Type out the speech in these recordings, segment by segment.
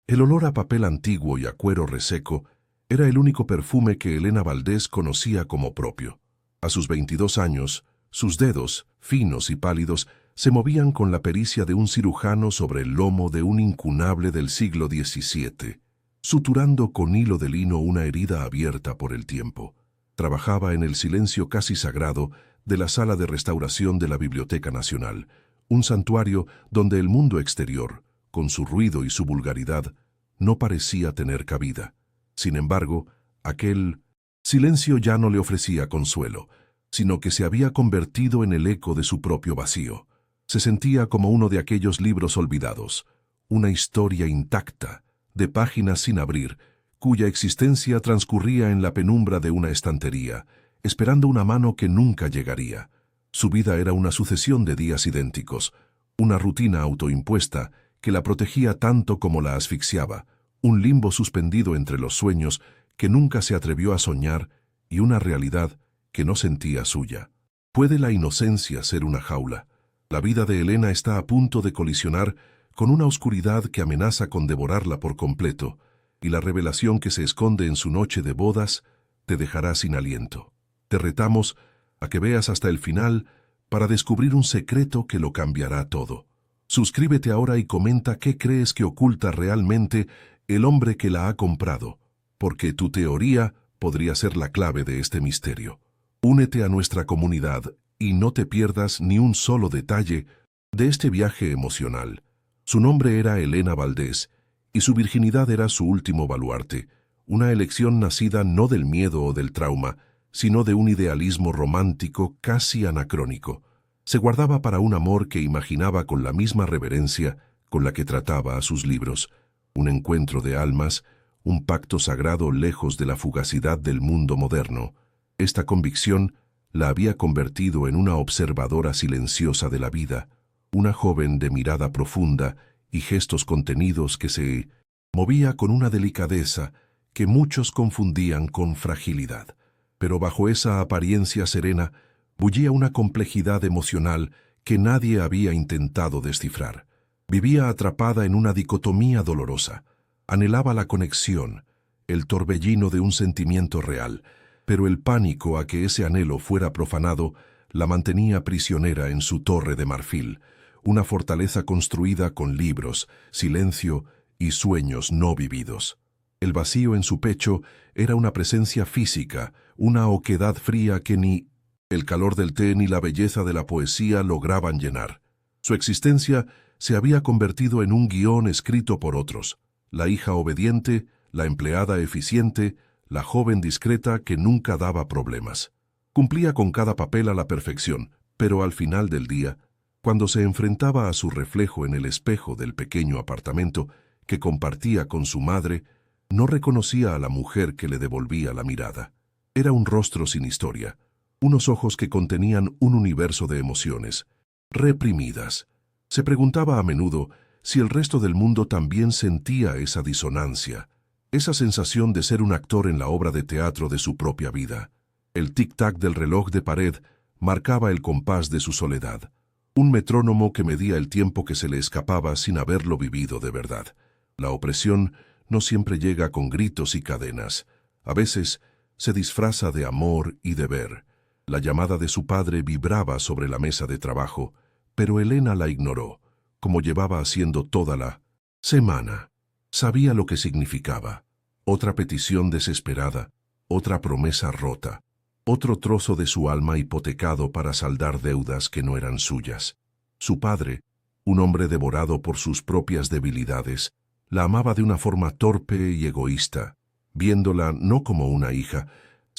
El olor a papel antiguo y a cuero reseco era el único perfume que Elena Valdés conocía como propio. A sus 22 años, sus dedos, finos y pálidos, se movían con la pericia de un cirujano sobre el lomo de un incunable del siglo XVII, suturando con hilo de lino una herida abierta por el tiempo. Trabajaba en el silencio casi sagrado de la sala de restauración de la Biblioteca Nacional, un santuario donde el mundo exterior, con su ruido y su vulgaridad, no parecía tener cabida. Sin embargo, aquel silencio ya no le ofrecía consuelo, sino que se había convertido en el eco de su propio vacío. Se sentía como uno de aquellos libros olvidados, una historia intacta, de páginas sin abrir, cuya existencia transcurría en la penumbra de una estantería, esperando una mano que nunca llegaría. Su vida era una sucesión de días idénticos, una rutina autoimpuesta que la protegía tanto como la asfixiaba, un limbo suspendido entre los sueños que nunca se atrevió a soñar y una realidad que no sentía suya. ¿Puede la inocencia ser una jaula? La vida de Elena está a punto de colisionar con una oscuridad que amenaza con devorarla por completo, y la revelación que se esconde en su noche de bodas te dejará sin aliento. Te retamos a que veas hasta el final para descubrir un secreto que lo cambiará todo. Suscríbete ahora y comenta qué crees que oculta realmente el hombre que la ha comprado, porque tu teoría podría ser la clave de este misterio. Únete a nuestra comunidad y no te pierdas ni un solo detalle de este viaje emocional. Su nombre era Elena Valdés y su virginidad era su último baluarte, una elección nacida no del miedo o del trauma, sino de un idealismo romántico casi anacrónico. Se guardaba para un amor que imaginaba con la misma reverencia con la que trataba a sus libros, un encuentro de almas, un pacto sagrado lejos de la fugacidad del mundo moderno. Esta convicción la había convertido en una observadora silenciosa de la vida, una joven de mirada profunda y gestos contenidos que se movía con una delicadeza que muchos confundían con fragilidad. Pero bajo esa apariencia serena bullía una complejidad emocional que nadie había intentado descifrar. Vivía atrapada en una dicotomía dolorosa. Anhelaba la conexión, el torbellino de un sentimiento real, pero el pánico a que ese anhelo fuera profanado la mantenía prisionera en su torre de marfil, una fortaleza construida con libros, silencio y sueños no vividos. El vacío en su pecho era una presencia física, una oquedad fría que ni el calor del té ni la belleza de la poesía lograban llenar. Su existencia se había convertido en un guión escrito por otros, la hija obediente, la empleada eficiente, la joven discreta que nunca daba problemas. Cumplía con cada papel a la perfección, pero al final del día, cuando se enfrentaba a su reflejo en el espejo del pequeño apartamento que compartía con su madre, no reconocía a la mujer que le devolvía la mirada. Era un rostro sin historia, unos ojos que contenían un universo de emociones, reprimidas. Se preguntaba a menudo si el resto del mundo también sentía esa disonancia, esa sensación de ser un actor en la obra de teatro de su propia vida. El tic-tac del reloj de pared marcaba el compás de su soledad, un metrónomo que medía el tiempo que se le escapaba sin haberlo vivido de verdad. La opresión no siempre llega con gritos y cadenas. A veces se disfraza de amor y deber. La llamada de su padre vibraba sobre la mesa de trabajo, pero Elena la ignoró, como llevaba haciendo toda la semana. Sabía lo que significaba. Otra petición desesperada, otra promesa rota, otro trozo de su alma hipotecado para saldar deudas que no eran suyas. Su padre, un hombre devorado por sus propias debilidades, la amaba de una forma torpe y egoísta, viéndola no como una hija,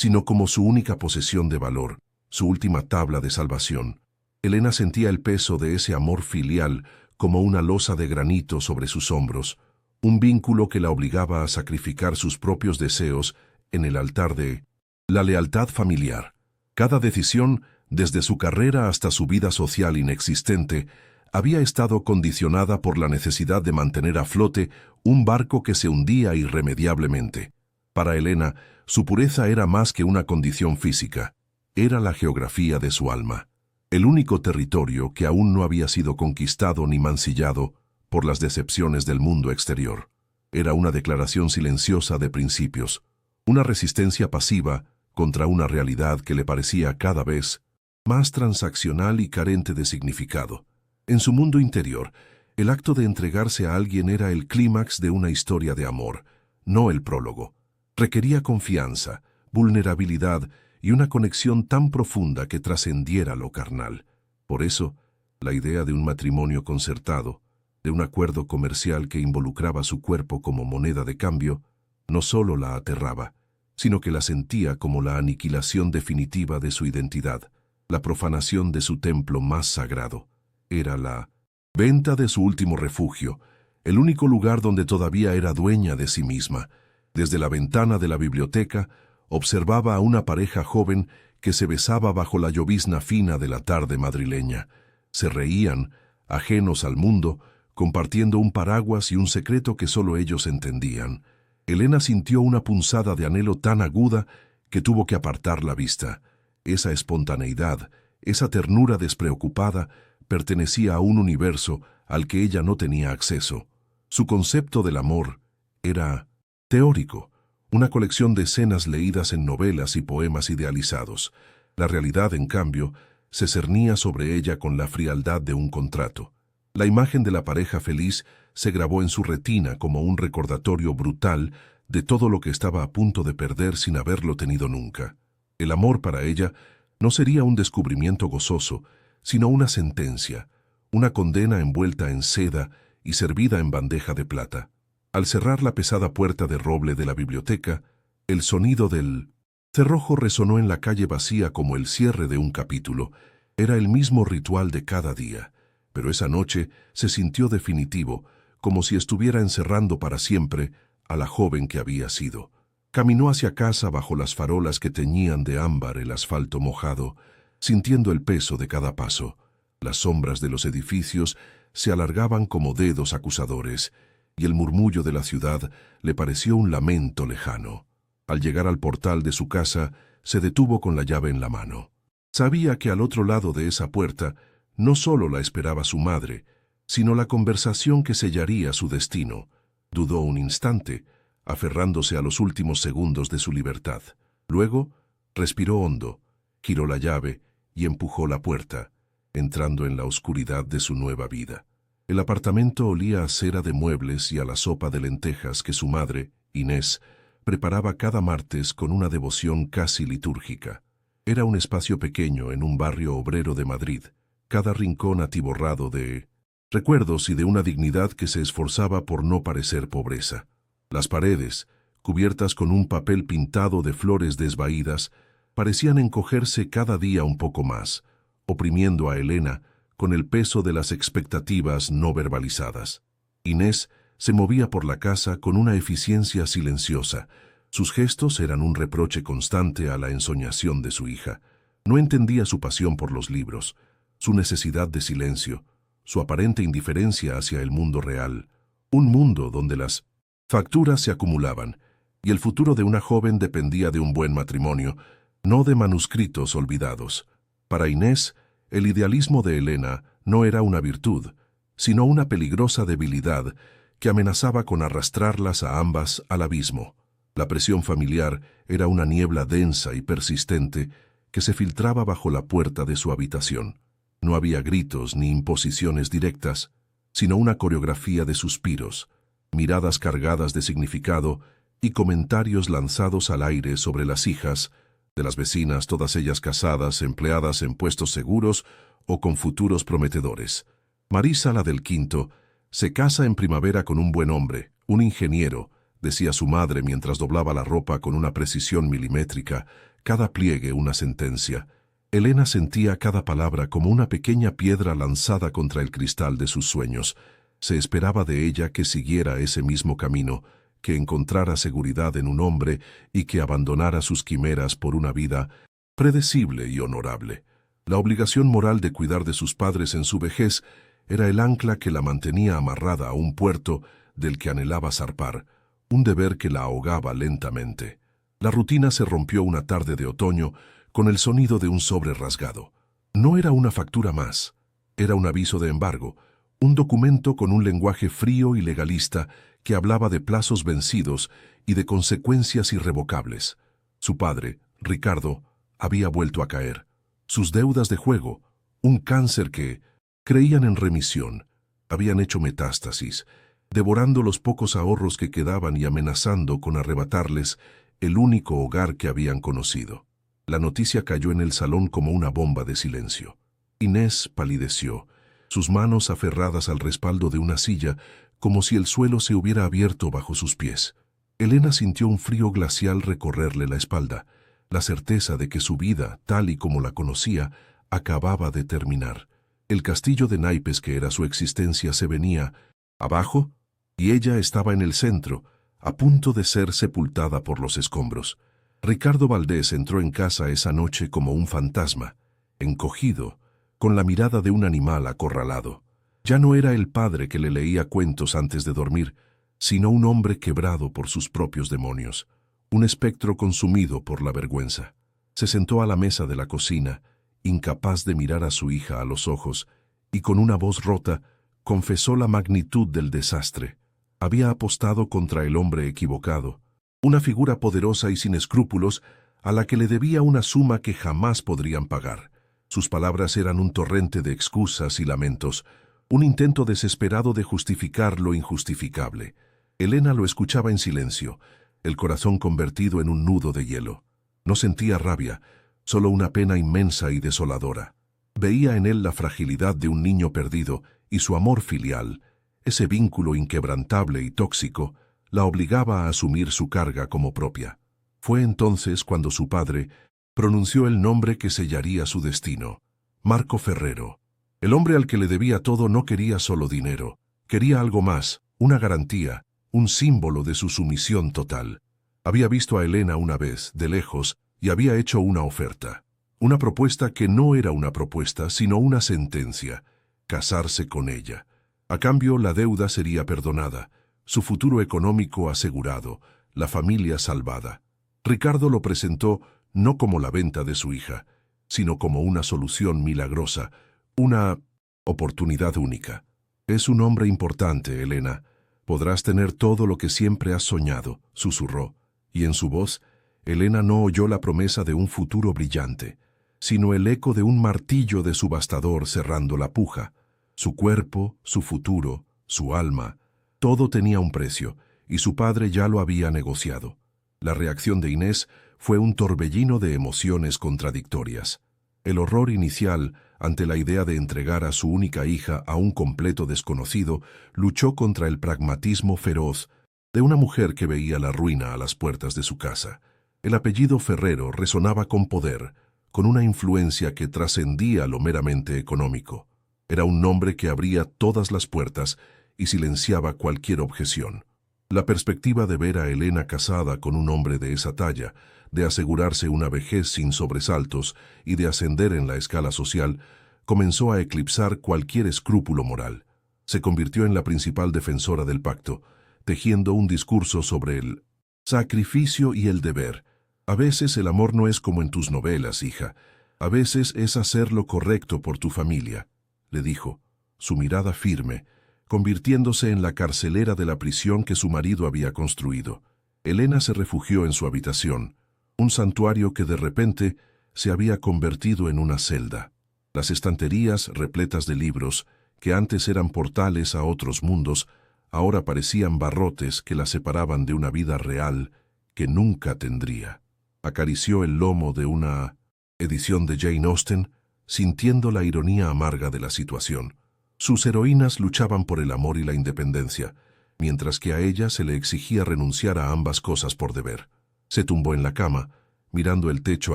sino como su única posesión de valor, su última tabla de salvación. Elena sentía el peso de ese amor filial como una losa de granito sobre sus hombros, un vínculo que la obligaba a sacrificar sus propios deseos en el altar de la lealtad familiar. Cada decisión, desde su carrera hasta su vida social inexistente, había estado condicionada por la necesidad de mantener a flote un barco que se hundía irremediablemente. Para Elena, su pureza era más que una condición física, era la geografía de su alma, el único territorio que aún no había sido conquistado ni mancillado por las decepciones del mundo exterior. Era una declaración silenciosa de principios, una resistencia pasiva contra una realidad que le parecía cada vez más transaccional y carente de significado. En su mundo interior, el acto de entregarse a alguien era el clímax de una historia de amor, no el prólogo. Requería confianza, vulnerabilidad y una conexión tan profunda que trascendiera lo carnal. Por eso, la idea de un matrimonio concertado, de un acuerdo comercial que involucraba su cuerpo como moneda de cambio, no solo la aterraba, sino que la sentía como la aniquilación definitiva de su identidad, la profanación de su templo más sagrado. Era la venta de su último refugio, el único lugar donde todavía era dueña de sí misma. Desde la ventana de la biblioteca, observaba a una pareja joven que se besaba bajo la llovizna fina de la tarde madrileña. Se reían, ajenos al mundo, compartiendo un paraguas y un secreto que solo ellos entendían. Elena sintió una punzada de anhelo tan aguda que tuvo que apartar la vista. Esa espontaneidad, esa ternura despreocupada, pertenecía a un universo al que ella no tenía acceso. Su concepto del amor era teórico, una colección de escenas leídas en novelas y poemas idealizados. La realidad, en cambio, se cernía sobre ella con la frialdad de un contrato. La imagen de la pareja feliz se grabó en su retina como un recordatorio brutal de todo lo que estaba a punto de perder sin haberlo tenido nunca. El amor para ella no sería un descubrimiento gozoso, sino una sentencia, una condena envuelta en seda y servida en bandeja de plata. Al cerrar la pesada puerta de roble de la biblioteca, el sonido del cerrojo resonó en la calle vacía como el cierre de un capítulo. Era el mismo ritual de cada día, pero esa noche se sintió definitivo, como si estuviera encerrando para siempre a la joven que había sido. Caminó hacia casa bajo las farolas que teñían de ámbar el asfalto mojado, sintiendo el peso de cada paso. Las sombras de los edificios se alargaban como dedos acusadores, y el murmullo de la ciudad le pareció un lamento lejano. Al llegar al portal de su casa, se detuvo con la llave en la mano. Sabía que al otro lado de esa puerta no solo la esperaba su madre, sino la conversación que sellaría su destino. Dudó un instante, aferrándose a los últimos segundos de su libertad. Luego, respiró hondo, giró la llave y empujó la puerta, entrando en la oscuridad de su nueva vida. El apartamento olía a cera de muebles y a la sopa de lentejas que su madre, Inés, preparaba cada martes con una devoción casi litúrgica. Era un espacio pequeño en un barrio obrero de Madrid, cada rincón atiborrado de recuerdos y de una dignidad que se esforzaba por no parecer pobreza. Las paredes, cubiertas con un papel pintado de flores desvaídas, parecían encogerse cada día un poco más, oprimiendo a Elena con el peso de las expectativas no verbalizadas. Inés se movía por la casa con una eficiencia silenciosa. Sus gestos eran un reproche constante a la ensoñación de su hija. No entendía su pasión por los libros, su necesidad de silencio, su aparente indiferencia hacia el mundo real, un mundo donde las facturas se acumulaban y el futuro de una joven dependía de un buen matrimonio, no de manuscritos olvidados. Para Inés, el idealismo de Elena no era una virtud, sino una peligrosa debilidad que amenazaba con arrastrarlas a ambas al abismo. La presión familiar era una niebla densa y persistente que se filtraba bajo la puerta de su habitación. No había gritos ni imposiciones directas, sino una coreografía de suspiros, miradas cargadas de significado y comentarios lanzados al aire sobre las hijas de las vecinas, todas ellas casadas, empleadas en puestos seguros o con futuros prometedores. Marisa, la del quinto, se casa en primavera con un buen hombre, un ingeniero, decía su madre mientras doblaba la ropa con una precisión milimétrica, cada pliegue una sentencia. Elena sentía cada palabra como una pequeña piedra lanzada contra el cristal de sus sueños. Se esperaba de ella que siguiera ese mismo camino, que encontrara seguridad en un hombre y que abandonara sus quimeras por una vida predecible y honorable. La obligación moral de cuidar de sus padres en su vejez era el ancla que la mantenía amarrada a un puerto del que anhelaba zarpar, un deber que la ahogaba lentamente. La rutina se rompió una tarde de otoño con el sonido de un sobre rasgado. No era una factura más, era un aviso de embargo, un documento con un lenguaje frío y legalista que hablaba de plazos vencidos y de consecuencias irrevocables. Su padre, Ricardo, había vuelto a caer. Sus deudas de juego, un cáncer que creían en remisión, habían hecho metástasis, devorando los pocos ahorros que quedaban y amenazando con arrebatarles el único hogar que habían conocido. La noticia cayó en el salón como una bomba de silencio. Inés palideció, sus manos aferradas al respaldo de una silla, como si el suelo se hubiera abierto bajo sus pies. Elena sintió un frío glacial recorrerle la espalda, la certeza de que su vida, tal y como la conocía, acababa de terminar. El castillo de naipes que era su existencia se venía abajo, y ella estaba en el centro, a punto de ser sepultada por los escombros. Ricardo Valdés entró en casa esa noche como un fantasma, encogido, con la mirada de un animal acorralado. Ya no era el padre que le leía cuentos antes de dormir, sino un hombre quebrado por sus propios demonios, un espectro consumido por la vergüenza. Se sentó a la mesa de la cocina, incapaz de mirar a su hija a los ojos, y con una voz rota confesó la magnitud del desastre. Había apostado contra el hombre equivocado, una figura poderosa y sin escrúpulos a la que le debía una suma que jamás podrían pagar. Sus palabras eran un torrente de excusas y lamentos, un intento desesperado de justificar lo injustificable. Elena lo escuchaba en silencio, el corazón convertido en un nudo de hielo. No sentía rabia, solo una pena inmensa y desoladora. Veía en él la fragilidad de un niño perdido y su amor filial, ese vínculo inquebrantable y tóxico, la obligaba a asumir su carga como propia. Fue entonces cuando su padre pronunció el nombre que sellaría su destino: Marco Ferrero. El hombre al que le debía todo no quería solo dinero, quería algo más, una garantía, un símbolo de su sumisión total. Había visto a Elena una vez, de lejos, y había hecho una oferta. Una propuesta que no era una propuesta, sino una sentencia: casarse con ella. A cambio, la deuda sería perdonada, su futuro económico asegurado, la familia salvada. Ricardo lo presentó no como la venta de su hija, sino como una solución milagrosa, una oportunidad única. Es un hombre importante, Elena. Podrás tener todo lo que siempre has soñado, susurró, y en su voz, Elena no oyó la promesa de un futuro brillante, sino el eco de un martillo de subastador cerrando la puja. Su cuerpo, su futuro, su alma, todo tenía un precio, y su padre ya lo había negociado. La reacción de Inés fue un torbellino de emociones contradictorias. El horror inicial ante la idea de entregar a su única hija a un completo desconocido luchó contra el pragmatismo feroz de una mujer que veía la ruina a las puertas de su casa. El apellido Ferrero resonaba con poder, con una influencia que trascendía lo meramente económico. Era un nombre que abría todas las puertas y silenciaba cualquier objeción. La perspectiva de ver a Elena casada con un hombre de esa talla, de asegurarse una vejez sin sobresaltos y de ascender en la escala social, comenzó a eclipsar cualquier escrúpulo moral. Se convirtió en la principal defensora del pacto, tejiendo un discurso sobre el sacrificio y el deber. A veces el amor no es como en tus novelas, hija. A veces es hacer lo correcto por tu familia, le dijo, su mirada firme, convirtiéndose en la carcelera de la prisión que su marido había construido. Elena se refugió en su habitación, un santuario que de repente se había convertido en una celda. Las estanterías repletas de libros, que antes eran portales a otros mundos, ahora parecían barrotes que la separaban de una vida real que nunca tendría. Acarició el lomo de una edición de Jane Austen, sintiendo la ironía amarga de la situación. Sus heroínas luchaban por el amor y la independencia, mientras que a ella se le exigía renunciar a ambas cosas por deber. Se tumbó en la cama, mirando el techo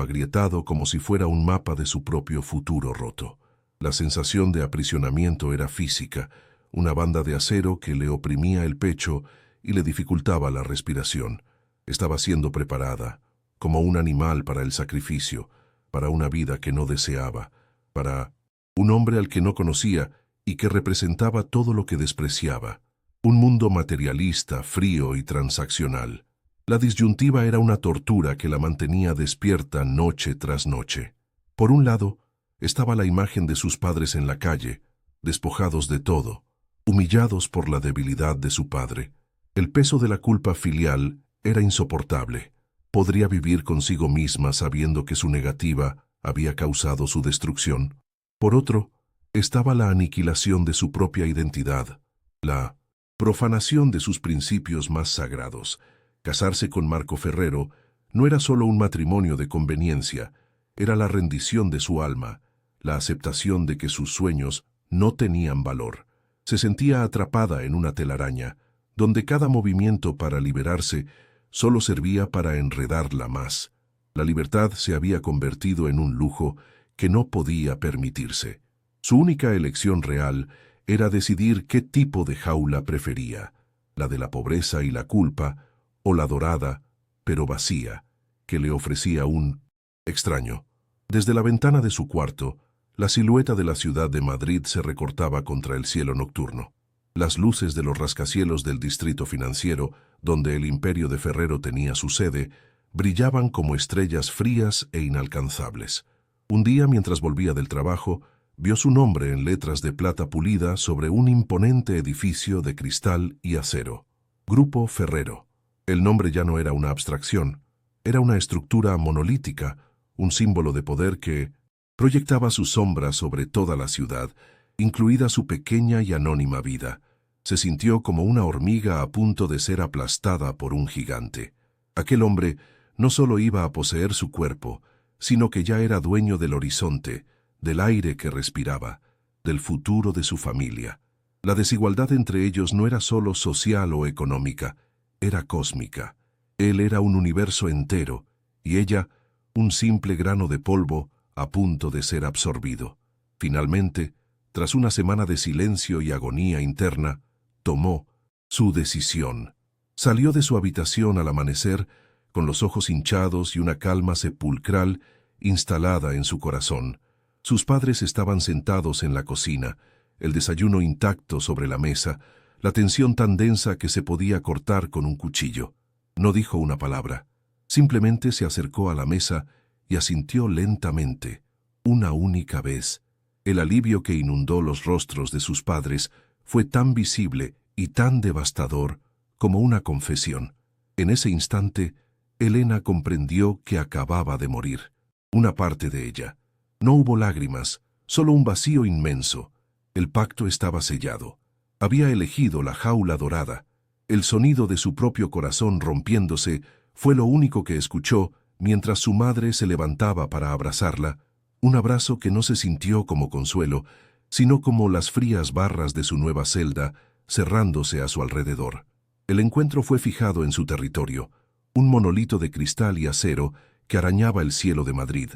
agrietado como si fuera un mapa de su propio futuro roto. La sensación de aprisionamiento era física, una banda de acero que le oprimía el pecho y le dificultaba la respiración. Estaba siendo preparada, como un animal para el sacrificio, para una vida que no deseaba, para un hombre al que no conocía y que representaba todo lo que despreciaba. Un mundo materialista, frío y transaccional. La disyuntiva era una tortura que la mantenía despierta noche tras noche. Por un lado, estaba la imagen de sus padres en la calle, despojados de todo, humillados por la debilidad de su padre. El peso de la culpa filial era insoportable. ¿Podría vivir consigo misma sabiendo que su negativa había causado su destrucción? Por otro, estaba la aniquilación de su propia identidad, la profanación de sus principios más sagrados. Casarse con Marco Ferrero no era solo un matrimonio de conveniencia, era la rendición de su alma, la aceptación de que sus sueños no tenían valor. Se sentía atrapada en una telaraña, donde cada movimiento para liberarse solo servía para enredarla más. La libertad se había convertido en un lujo que no podía permitirse. Su única elección real era decidir qué tipo de jaula prefería, la de la pobreza y la culpa, o la dorada, pero vacía, que le ofrecía un extraño. Desde la ventana de su cuarto, la silueta de la ciudad de Madrid se recortaba contra el cielo nocturno. Las luces de los rascacielos del distrito financiero, donde el imperio de Ferrero tenía su sede, brillaban como estrellas frías e inalcanzables. Un día, mientras volvía del trabajo, vio su nombre en letras de plata pulida sobre un imponente edificio de cristal y acero. Grupo Ferrero. El nombre ya no era una abstracción, era una estructura monolítica, un símbolo de poder que proyectaba su sombra sobre toda la ciudad, incluida su pequeña y anónima vida. Se sintió como una hormiga a punto de ser aplastada por un gigante. Aquel hombre no solo iba a poseer su cuerpo, sino que ya era dueño del horizonte, del aire que respiraba, del futuro de su familia. La desigualdad entre ellos no era solo social o económica, era cósmica. Él era un universo entero, y ella, un simple grano de polvo a punto de ser absorbido. Finalmente, tras una semana de silencio y agonía interna, tomó su decisión. Salió de su habitación al amanecer, con los ojos hinchados y una calma sepulcral instalada en su corazón. Sus padres estaban sentados en la cocina, el desayuno intacto sobre la mesa, la tensión tan densa que se podía cortar con un cuchillo. No dijo una palabra, simplemente se acercó a la mesa y asintió lentamente, una única vez. El alivio que inundó los rostros de sus padres fue tan visible y tan devastador como una confesión. En ese instante, Elena comprendió que acababa de morir, una parte de ella. No hubo lágrimas, solo un vacío inmenso. El pacto estaba sellado. Había elegido la jaula dorada. El sonido de su propio corazón rompiéndose fue lo único que escuchó mientras su madre se levantaba para abrazarla, un abrazo que no se sintió como consuelo, sino como las frías barras de su nueva celda cerrándose a su alrededor. El encuentro fue fijado en su territorio, un monolito de cristal y acero que arañaba el cielo de Madrid,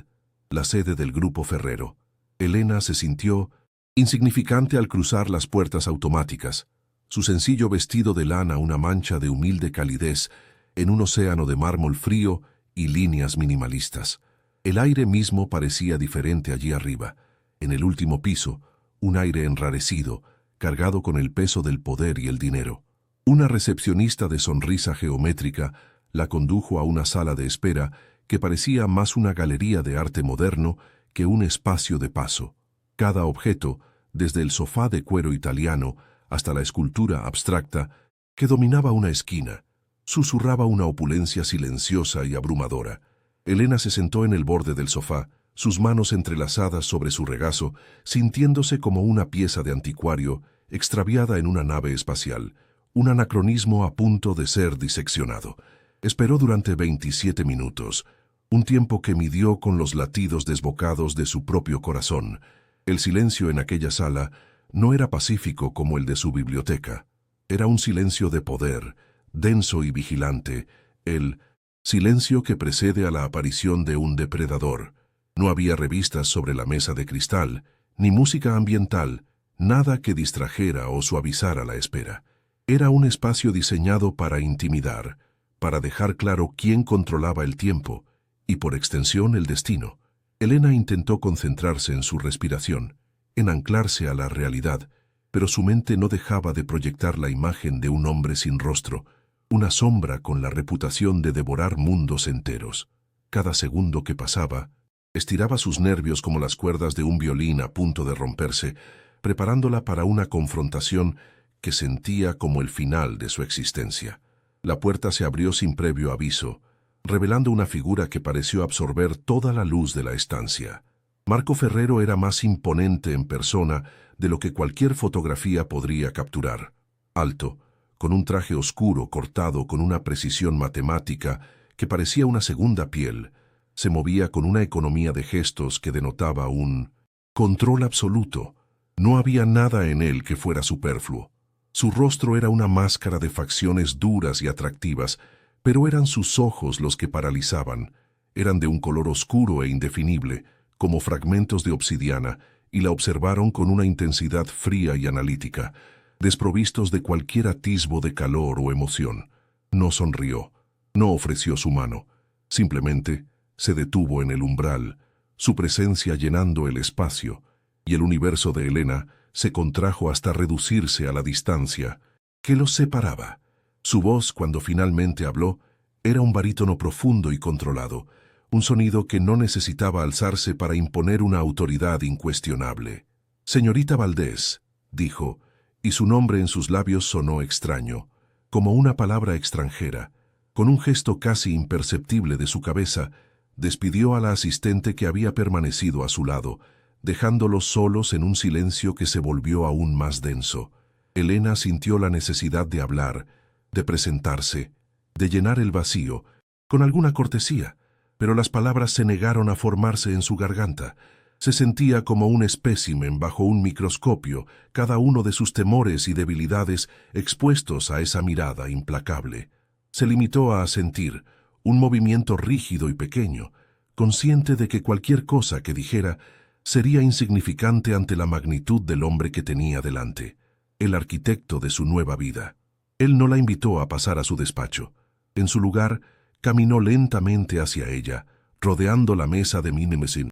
la sede del Grupo Ferrero. Elena se sintió insignificante al cruzar las puertas automáticas, su sencillo vestido de lana una mancha de humilde calidez en un océano de mármol frío y líneas minimalistas. El aire mismo parecía diferente allí arriba. En el último piso, un aire enrarecido, cargado con el peso del poder y el dinero. Una recepcionista de sonrisa geométrica la condujo a una sala de espera que parecía más una galería de arte moderno que un espacio de paso. Cada objeto, desde el sofá de cuero italiano hasta la escultura abstracta que dominaba una esquina, susurraba una opulencia silenciosa y abrumadora. Elena se sentó en el borde del sofá, sus manos entrelazadas sobre su regazo, sintiéndose como una pieza de anticuario extraviada en una nave espacial, un anacronismo a punto de ser diseccionado. Esperó durante 27 minutos, un tiempo que midió con los latidos desbocados de su propio corazón. El silencio en aquella sala no era pacífico como el de su biblioteca. Era un silencio de poder, denso y vigilante, el silencio que precede a la aparición de un depredador. No había revistas sobre la mesa de cristal, ni música ambiental, nada que distrajera o suavizara la espera. Era un espacio diseñado para intimidar, para dejar claro quién controlaba el tiempo y, por extensión, el destino. Elena intentó concentrarse en su respiración, en anclarse a la realidad, pero su mente no dejaba de proyectar la imagen de un hombre sin rostro, una sombra con la reputación de devorar mundos enteros. Cada segundo que pasaba, estiraba sus nervios como las cuerdas de un violín a punto de romperse, preparándola para una confrontación que sentía como el final de su existencia. La puerta se abrió sin previo aviso, revelando una figura que pareció absorber toda la luz de la estancia. Marco Ferrero era más imponente en persona de lo que cualquier fotografía podría capturar. Alto, con un traje oscuro cortado con una precisión matemática que parecía una segunda piel, se movía con una economía de gestos que denotaba un control absoluto. No había nada en él que fuera superfluo. Su rostro era una máscara de facciones duras y atractivas, pero eran sus ojos los que paralizaban. Eran de un color oscuro e indefinible, como fragmentos de obsidiana, y la observaron con una intensidad fría y analítica, desprovistos de cualquier atisbo de calor o emoción. No sonrió, no ofreció su mano, simplemente se detuvo en el umbral, su presencia llenando el espacio, y el universo de Elena se contrajo hasta reducirse a la distancia que los separaba. Su voz, cuando finalmente habló, era un barítono profundo y controlado, un sonido que no necesitaba alzarse para imponer una autoridad incuestionable. «Señorita Valdés», dijo, y su nombre en sus labios sonó extraño, como una palabra extranjera. Con un gesto casi imperceptible de su cabeza, despidió a la asistente que había permanecido a su lado, dejándolos solos en un silencio que se volvió aún más denso. Elena sintió la necesidad de hablar, de presentarse, de llenar el vacío, con alguna cortesía, pero las palabras se negaron a formarse en su garganta. Se sentía como un espécimen bajo un microscopio, cada uno de sus temores y debilidades expuestos a esa mirada implacable. Se limitó a asentir, un movimiento rígido y pequeño, consciente de que cualquier cosa que dijera sería insignificante ante la magnitud del hombre que tenía delante, el arquitecto de su nueva vida. Él no la invitó a pasar a su despacho. En su lugar, caminó lentamente hacia ella, rodeando la mesa de Minemesin,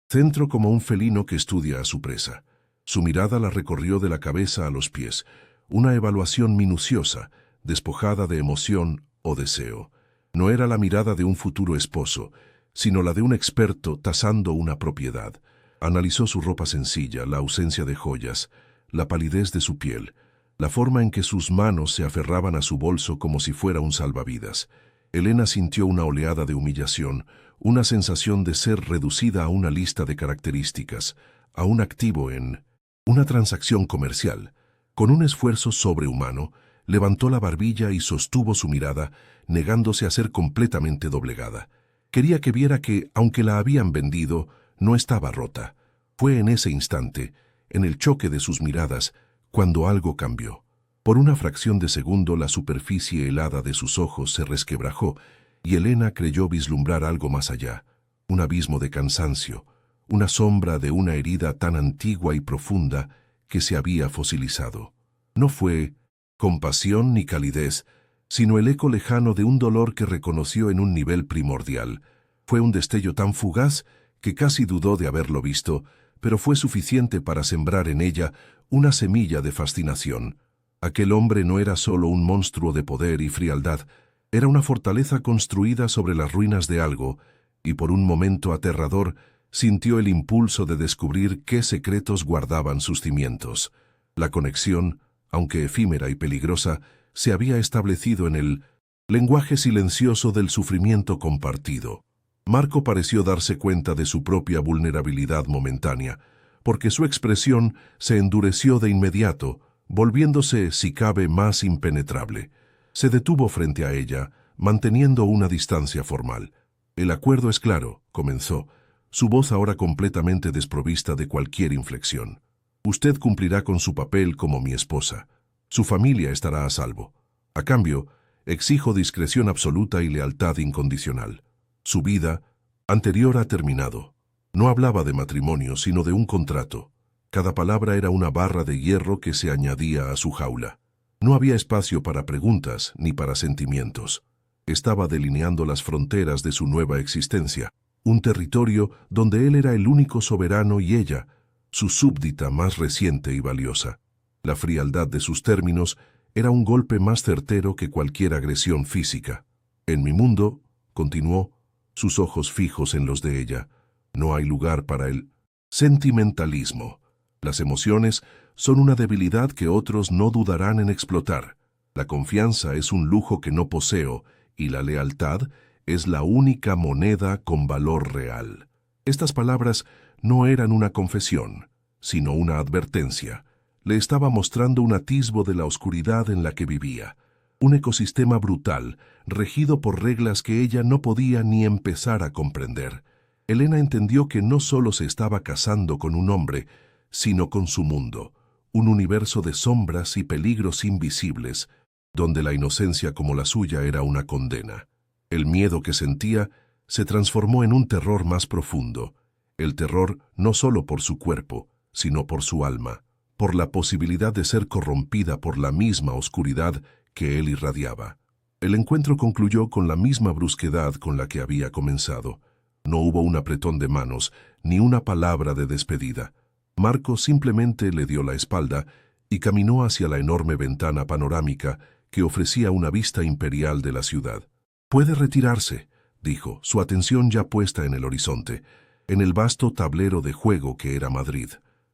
centro como un felino que estudia a su presa. Su mirada la recorrió de la cabeza a los pies, una evaluación minuciosa, despojada de emoción o deseo. No era la mirada de un futuro esposo, sino la de un experto tasando una propiedad. Analizó su ropa sencilla, la ausencia de joyas, la palidez de su piel, la forma en que sus manos se aferraban a su bolso como si fuera un salvavidas. Elena sintió una oleada de humillación, una sensación de ser reducida a una lista de características, a un activo en una transacción comercial. Con un esfuerzo sobrehumano, levantó la barbilla y sostuvo su mirada, negándose a ser completamente doblegada. Quería que viera que, aunque la habían vendido, no estaba rota. Fue en ese instante, en el choque de sus miradas, cuando algo cambió. Por una fracción de segundo la superficie helada de sus ojos se resquebrajó y Elena creyó vislumbrar algo más allá, un abismo de cansancio, una sombra de una herida tan antigua y profunda que se había fosilizado. No fue compasión ni calidez, sino el eco lejano de un dolor que reconoció en un nivel primordial. Fue un destello tan fugaz que casi dudó de haberlo visto, pero fue suficiente para sembrar en ella una semilla de fascinación. Aquel hombre no era solo un monstruo de poder y frialdad, era una fortaleza construida sobre las ruinas de algo, y por un momento aterrador sintió el impulso de descubrir qué secretos guardaban sus cimientos. La conexión, aunque efímera y peligrosa, se había establecido en el lenguaje silencioso del sufrimiento compartido. Marco pareció darse cuenta de su propia vulnerabilidad momentánea, porque su expresión se endureció de inmediato, volviéndose, si cabe, más impenetrable. Se detuvo frente a ella, manteniendo una distancia formal. «El acuerdo es claro», comenzó, su voz ahora completamente desprovista de cualquier inflexión. «Usted cumplirá con su papel como mi esposa. Su familia estará a salvo. A cambio, exijo discreción absoluta y lealtad incondicional. Su vida anterior ha terminado. No hablaba de matrimonio, sino de un contrato. Cada palabra era una barra de hierro que se añadía a su jaula. No había espacio para preguntas ni para sentimientos. Estaba delineando las fronteras de su nueva existencia, un territorio donde él era el único soberano y ella, su súbdita más reciente y valiosa. La frialdad de sus términos era un golpe más certero que cualquier agresión física. «En mi mundo», continuó, sus ojos fijos en los de ella, «no hay lugar para el sentimentalismo. Las emociones son una debilidad que otros no dudarán en explotar. La confianza es un lujo que no poseo y la lealtad es la única moneda con valor real. Estas palabras no eran una confesión, sino una advertencia. Le estaba mostrando un atisbo de la oscuridad en la que vivía, un ecosistema brutal, regido por reglas que ella no podía ni empezar a comprender. Elena entendió que no solo se estaba casando con un hombre, sino con su mundo, un universo de sombras y peligros invisibles, donde la inocencia como la suya era una condena. El miedo que sentía se transformó en un terror más profundo, el terror no solo por su cuerpo, sino por su alma, por la posibilidad de ser corrompida por la misma oscuridad que él irradiaba. El encuentro concluyó con la misma brusquedad con la que había comenzado. No hubo un apretón de manos, ni una palabra de despedida. Marco simplemente le dio la espalda y caminó hacia la enorme ventana panorámica que ofrecía una vista imperial de la ciudad. «Puede retirarse», dijo, su atención ya puesta en el horizonte, en el vasto tablero de juego que era Madrid.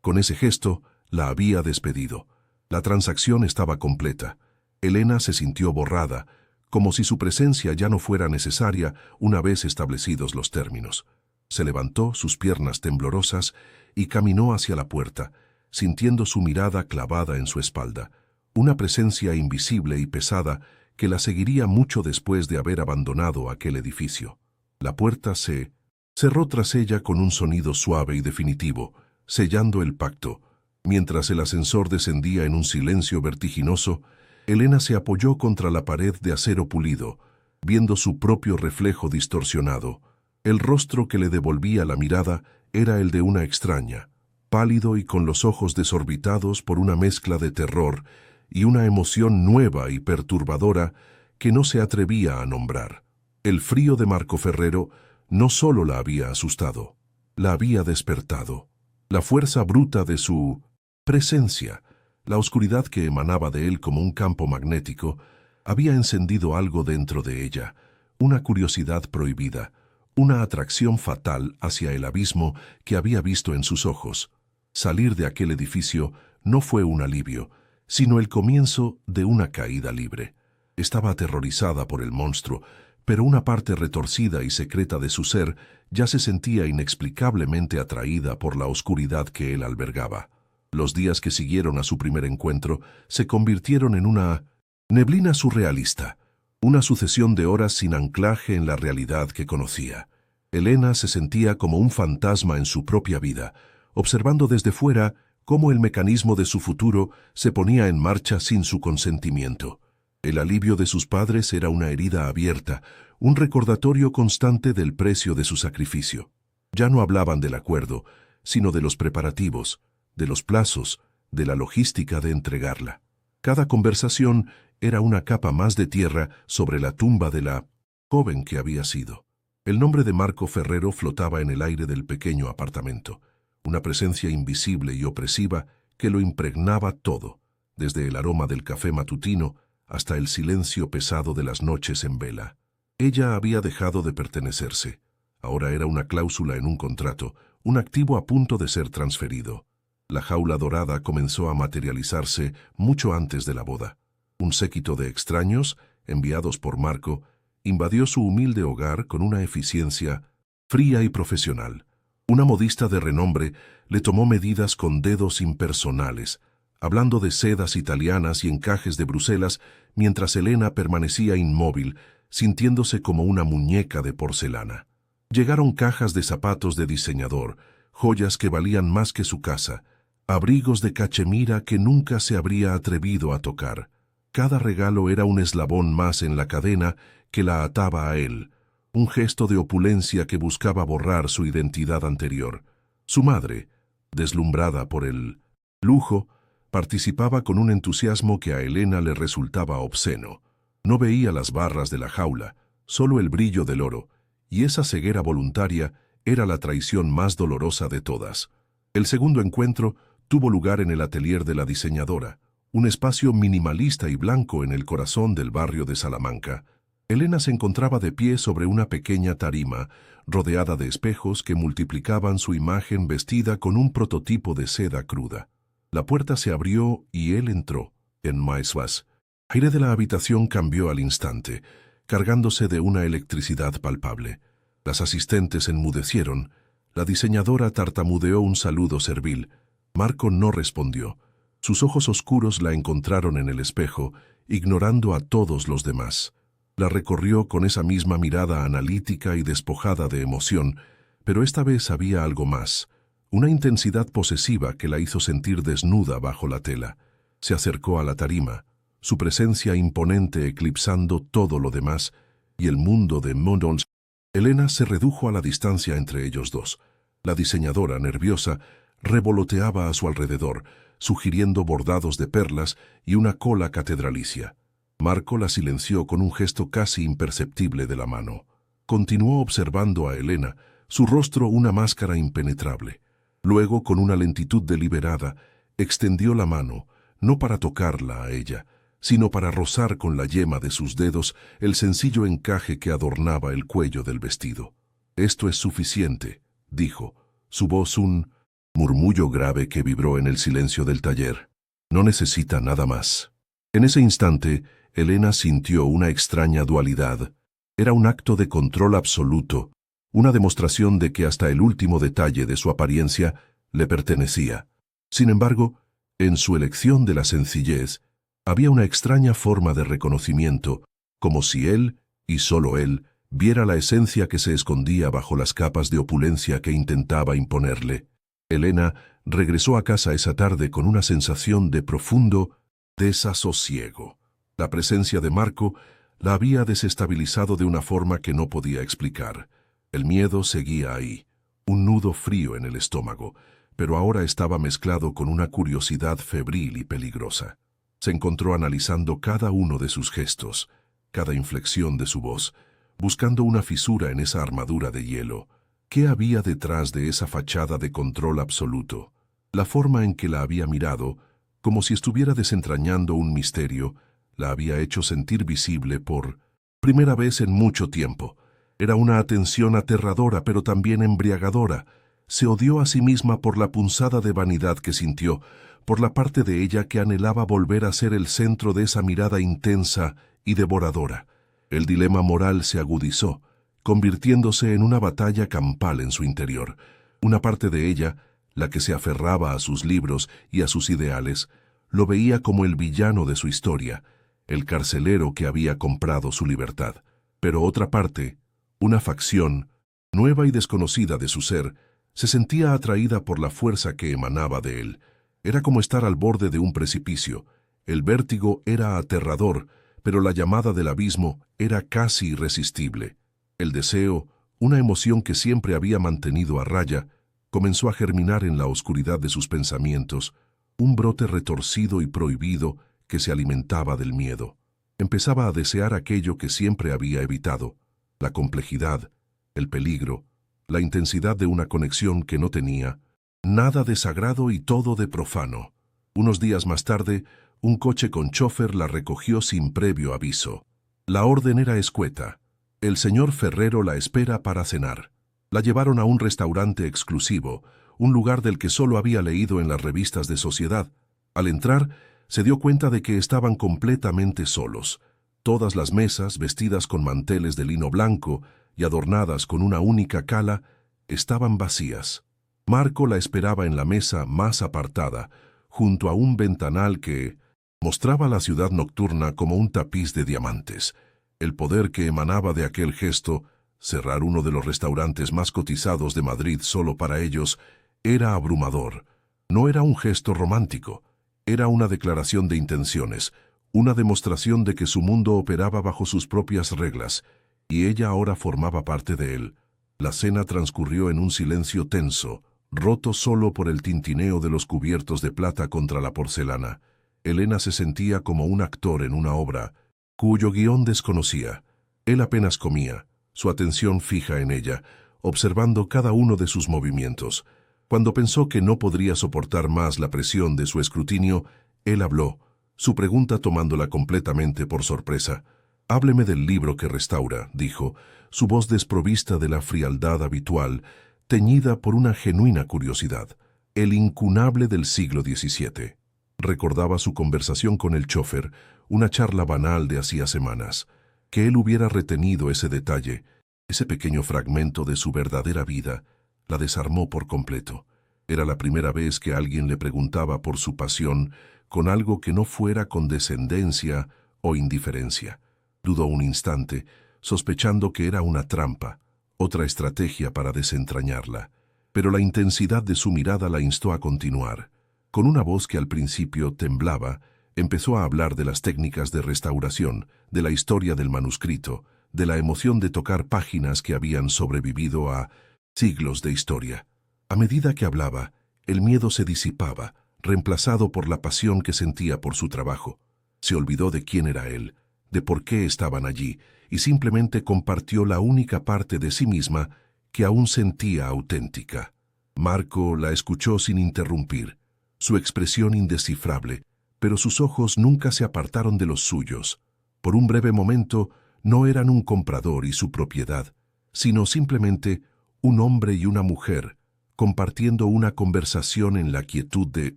Con ese gesto, la había despedido. La transacción estaba completa. Elena se sintió borrada, como si su presencia ya no fuera necesaria una vez establecidos los términos. Se levantó, sus piernas temblorosas, y caminó hacia la puerta, sintiendo su mirada clavada en su espalda, una presencia invisible y pesada que la seguiría mucho después de haber abandonado aquel edificio. La puerta se cerró tras ella con un sonido suave y definitivo, sellando el pacto. Mientras el ascensor descendía en un silencio vertiginoso, Elena se apoyó contra la pared de acero pulido, viendo su propio reflejo distorsionado. El rostro que le devolvía la mirada era el de una extraña, pálido y con los ojos desorbitados por una mezcla de terror y una emoción nueva y perturbadora que no se atrevía a nombrar. El frío de Marco Ferrero no solo la había asustado, la había despertado. La fuerza bruta de su presencia, la oscuridad que emanaba de él como un campo magnético, había encendido algo dentro de ella, una curiosidad prohibida, una atracción fatal hacia el abismo que había visto en sus ojos. Salir de aquel edificio no fue un alivio, sino el comienzo de una caída libre. Estaba aterrorizada por el monstruo, pero una parte retorcida y secreta de su ser ya se sentía inexplicablemente atraída por la oscuridad que él albergaba. Los días que siguieron a su primer encuentro se convirtieron en una neblina surrealista, una sucesión de horas sin anclaje en la realidad que conocía. Elena se sentía como un fantasma en su propia vida, observando desde fuera cómo el mecanismo de su futuro se ponía en marcha sin su consentimiento. El alivio de sus padres era una herida abierta, un recordatorio constante del precio de su sacrificio. Ya no hablaban del acuerdo, sino de los preparativos, de los plazos, de la logística de entregarla. Cada conversación era una capa más de tierra sobre la tumba de la joven que había sido. El nombre de Marco Ferrero flotaba en el aire del pequeño apartamento, una presencia invisible y opresiva que lo impregnaba todo, desde el aroma del café matutino hasta el silencio pesado de las noches en vela. Ella había dejado de pertenecerse. Ahora era una cláusula en un contrato, un activo a punto de ser transferido. La jaula dorada comenzó a materializarse mucho antes de la boda. Un séquito de extraños, enviados por Marco, invadió su humilde hogar con una eficiencia fría y profesional. Una modista de renombre le tomó medidas con dedos impersonales, hablando de sedas italianas y encajes de Bruselas, mientras Elena permanecía inmóvil, sintiéndose como una muñeca de porcelana. Llegaron cajas de zapatos de diseñador, joyas que valían más que su casa, abrigos de cachemira que nunca se habría atrevido a tocar. Cada regalo era un eslabón más en la cadena que la ataba a él, un gesto de opulencia que buscaba borrar su identidad anterior. Su madre, deslumbrada por el lujo, participaba con un entusiasmo que a Elena le resultaba obsceno. No veía las barras de la jaula, solo el brillo del oro, y esa ceguera voluntaria era la traición más dolorosa de todas. El segundo encuentro tuvo lugar en el atelier de la diseñadora, un espacio minimalista y blanco en el corazón del barrio de Salamanca. Elena se encontraba de pie sobre una pequeña tarima, rodeada de espejos que multiplicaban su imagen vestida con un prototipo de seda cruda. La puerta se abrió y él entró. En Maiswas. El aire de la habitación cambió al instante, cargándose de una electricidad palpable. Las asistentes enmudecieron. La diseñadora tartamudeó un saludo servil. Marco no respondió. Sus ojos oscuros la encontraron en el espejo, ignorando a todos los demás. La recorrió con esa misma mirada analítica y despojada de emoción, pero esta vez había algo más, una intensidad posesiva que la hizo sentir desnuda bajo la tela. Se acercó a la tarima, su presencia imponente eclipsando todo lo demás, y el mundo de Mondons. Elena se redujo a la distancia entre ellos dos. La diseñadora, nerviosa, revoloteaba a su alrededor, sugiriendo bordados de perlas y una cola catedralicia. Marco la silenció con un gesto casi imperceptible de la mano. Continuó observando a Elena, su rostro una máscara impenetrable. Luego, con una lentitud deliberada, extendió la mano, no para tocarla a ella, sino para rozar con la yema de sus dedos el sencillo encaje que adornaba el cuello del vestido. «Esto es suficiente», dijo, su voz un murmullo grave que vibró en el silencio del taller. «No necesita nada más». En ese instante, Elena sintió una extraña dualidad. Era un acto de control absoluto, una demostración de que hasta el último detalle de su apariencia le pertenecía. Sin embargo, en su elección de la sencillez, había una extraña forma de reconocimiento, como si él, y solo él, viera la esencia que se escondía bajo las capas de opulencia que intentaba imponerle. Elena regresó a casa esa tarde con una sensación de profundo desasosiego. La presencia de Marco la había desestabilizado de una forma que no podía explicar. El miedo seguía ahí, un nudo frío en el estómago, pero ahora estaba mezclado con una curiosidad febril y peligrosa. Se encontró analizando cada uno de sus gestos, cada inflexión de su voz, buscando una fisura en esa armadura de hielo. ¿Qué había detrás de esa fachada de control absoluto? La forma en que la había mirado, como si estuviera desentrañando un misterio, la había hecho sentir visible por primera vez en mucho tiempo. Era una atención aterradora, pero también embriagadora. Se odió a sí misma por la punzada de vanidad que sintió, por la parte de ella que anhelaba volver a ser el centro de esa mirada intensa y devoradora. El dilema moral se agudizó, convirtiéndose en una batalla campal en su interior. Una parte de ella, la que se aferraba a sus libros y a sus ideales, lo veía como el villano de su historia, el carcelero que había comprado su libertad. Pero otra parte, una facción, nueva y desconocida de su ser, se sentía atraída por la fuerza que emanaba de él. Era como estar al borde de un precipicio. El vértigo era aterrador, pero la llamada del abismo era casi irresistible. El deseo, una emoción que siempre había mantenido a raya, comenzó a germinar en la oscuridad de sus pensamientos, un brote retorcido y prohibido que se alimentaba del miedo. Empezaba a desear aquello que siempre había evitado, la complejidad, el peligro, la intensidad de una conexión que no tenía, nada de sagrado y todo de profano. Unos días más tarde, un coche con chófer la recogió sin previo aviso. La orden era escueta. El señor Ferrero la espera para cenar. La llevaron a un restaurante exclusivo, un lugar del que solo había leído en las revistas de sociedad. Al entrar, se dio cuenta de que estaban completamente solos. Todas las mesas, vestidas con manteles de lino blanco y adornadas con una única cala, estaban vacías. Marco la esperaba en la mesa más apartada, junto a un ventanal que mostraba la ciudad nocturna como un tapiz de diamantes. El poder que emanaba de aquel gesto, cerrar uno de los restaurantes más cotizados de Madrid solo para ellos, era abrumador. No era un gesto romántico, era una declaración de intenciones, una demostración de que su mundo operaba bajo sus propias reglas, y ella ahora formaba parte de él. La cena transcurrió en un silencio tenso, roto solo por el tintineo de los cubiertos de plata contra la porcelana. Elena se sentía como un actor en una obra, cuyo guión desconocía. Él apenas comía, su atención fija en ella, observando cada uno de sus movimientos. Cuando pensó que no podría soportar más la presión de su escrutinio, él habló, su pregunta tomándola completamente por sorpresa. «Hábleme del libro que restaura», dijo, su voz desprovista de la frialdad habitual, teñida por una genuina curiosidad. el incunable del siglo XVII. Recordaba su conversación con el chofer, una charla banal de hacía semanas. Que él hubiera retenido ese detalle, ese pequeño fragmento de su verdadera vida, la desarmó por completo. Era la primera vez que alguien le preguntaba por su pasión con algo que no fuera condescendencia o indiferencia. Dudó un instante, sospechando que era una trampa, otra estrategia para desentrañarla. Pero la intensidad de su mirada la instó a continuar. Con una voz que al principio temblaba, empezó a hablar de las técnicas de restauración, de la historia del manuscrito, de la emoción de tocar páginas que habían sobrevivido a siglos de historia. A medida que hablaba, el miedo se disipaba, reemplazado por la pasión que sentía por su trabajo. Se olvidó de quién era él, de por qué estaban allí, y simplemente compartió la única parte de sí misma que aún sentía auténtica. Marco la escuchó sin interrumpir, su expresión indescifrable, pero sus ojos nunca se apartaron de los suyos. Por un breve momento, no eran un comprador y su propiedad, sino simplemente un hombre y una mujer, compartiendo una conversación en la quietud de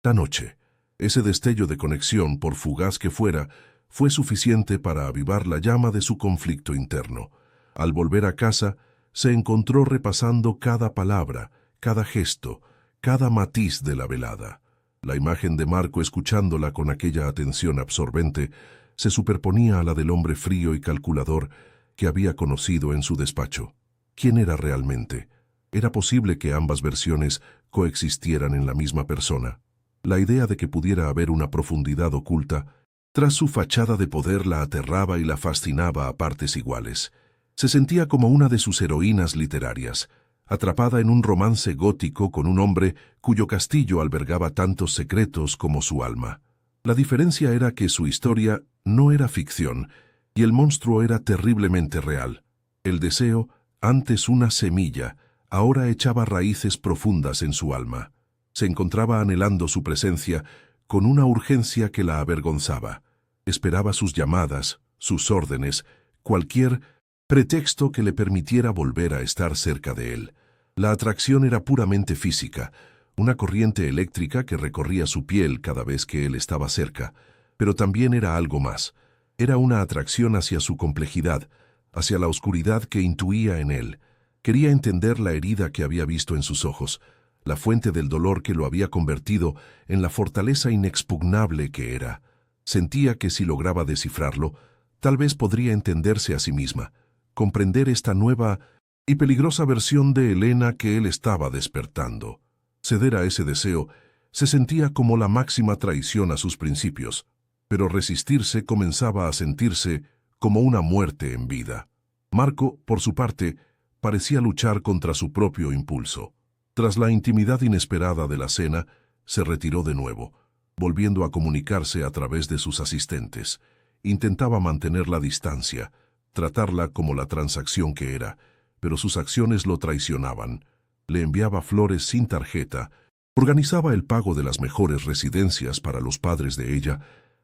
la noche. Ese destello de conexión, por fugaz que fuera, fue suficiente para avivar la llama de su conflicto interno. Al volver a casa, se encontró repasando cada palabra, cada gesto, cada matiz de la velada. La imagen de Marco escuchándola con aquella atención absorbente se superponía a la del hombre frío y calculador que había conocido en su despacho. ¿Quién era realmente? ¿Era posible que ambas versiones coexistieran en la misma persona? La idea de que pudiera haber una profundidad oculta tras su fachada de poder la aterraba y la fascinaba a partes iguales. Se sentía como una de sus heroínas literarias, atrapada en un romance gótico con un hombre cuyo castillo albergaba tantos secretos como su alma. La diferencia era que su historia no era ficción y el monstruo era terriblemente real. El deseo, antes una semilla, ahora echaba raíces profundas en su alma. Se encontraba anhelando su presencia con una urgencia que la avergonzaba. Esperaba sus llamadas, sus órdenes, cualquier pretexto que le permitiera volver a estar cerca de él. La atracción era puramente física, una corriente eléctrica que recorría su piel cada vez que él estaba cerca, pero también era algo más. Era una atracción hacia su complejidad, hacia la oscuridad que intuía en él. Quería entender la herida que había visto en sus ojos, la fuente del dolor que lo había convertido en la fortaleza inexpugnable que era. Sentía que si lograba descifrarlo, tal vez podría entenderse a sí misma, comprender esta nueva y peligrosa versión de Elena que él estaba despertando. Ceder a ese deseo se sentía como la máxima traición a sus principios, pero resistirse comenzaba a sentirse como una muerte en vida. Marco, por su parte, parecía luchar contra su propio impulso. Tras la intimidad inesperada de la cena, se retiró de nuevo, volviendo a comunicarse a través de sus asistentes. Intentaba mantener la distancia, tratarla como la transacción que era, pero sus acciones lo traicionaban. Le enviaba flores sin tarjeta, organizaba el pago de las mejores residencias para los padres de ella,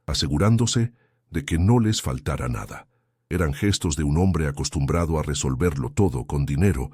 asegurándose de que no les faltara nada. Eran gestos de un hombre acostumbrado a resolverlo todo con dinero,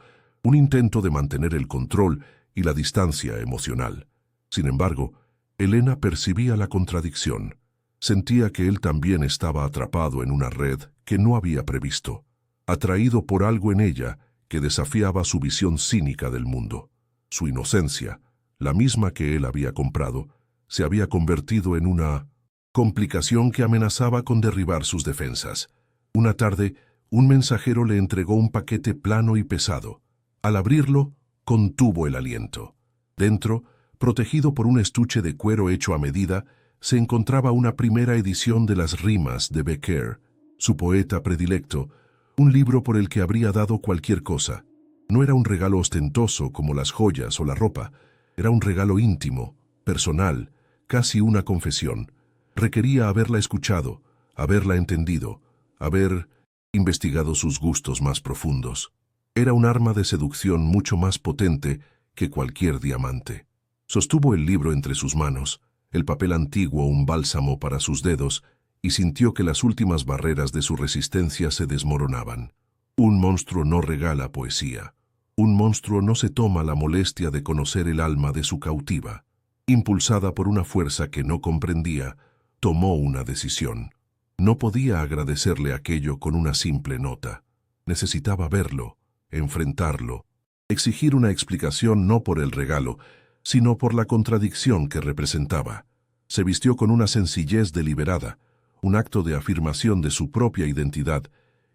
un intento de mantener el control y la distancia emocional. Sin embargo, Elena percibía la contradicción. Sentía que él también estaba atrapado en una red que no había previsto, atraído por algo en ella que desafiaba su visión cínica del mundo. Su inocencia, la misma que él había comprado, se había convertido en una complicación que amenazaba con derribar sus defensas. Una tarde, un mensajero le entregó un paquete plano y pesado. Al abrirlo, contuvo el aliento. Dentro, protegido por un estuche de cuero hecho a medida, se encontraba una primera edición de las rimas de Becker, su poeta predilecto, un libro por el que habría dado cualquier cosa. No era un regalo ostentoso como las joyas o la ropa, era un regalo íntimo, personal, casi una confesión. Requería haberla escuchado, haberla entendido, haber investigado sus gustos más profundos. Era un arma de seducción mucho más potente que cualquier diamante. Sostuvo el libro entre sus manos, el papel antiguo un bálsamo para sus dedos, y sintió que las últimas barreras de su resistencia se desmoronaban. Un monstruo no regala poesía. Un monstruo no se toma la molestia de conocer el alma de su cautiva. Impulsada por una fuerza que no comprendía, tomó una decisión. No podía agradecerle aquello con una simple nota. Necesitaba verlo, enfrentarlo, exigir una explicación no por el regalo, sino por la contradicción que representaba. Se vistió con una sencillez deliberada, un acto de afirmación de su propia identidad,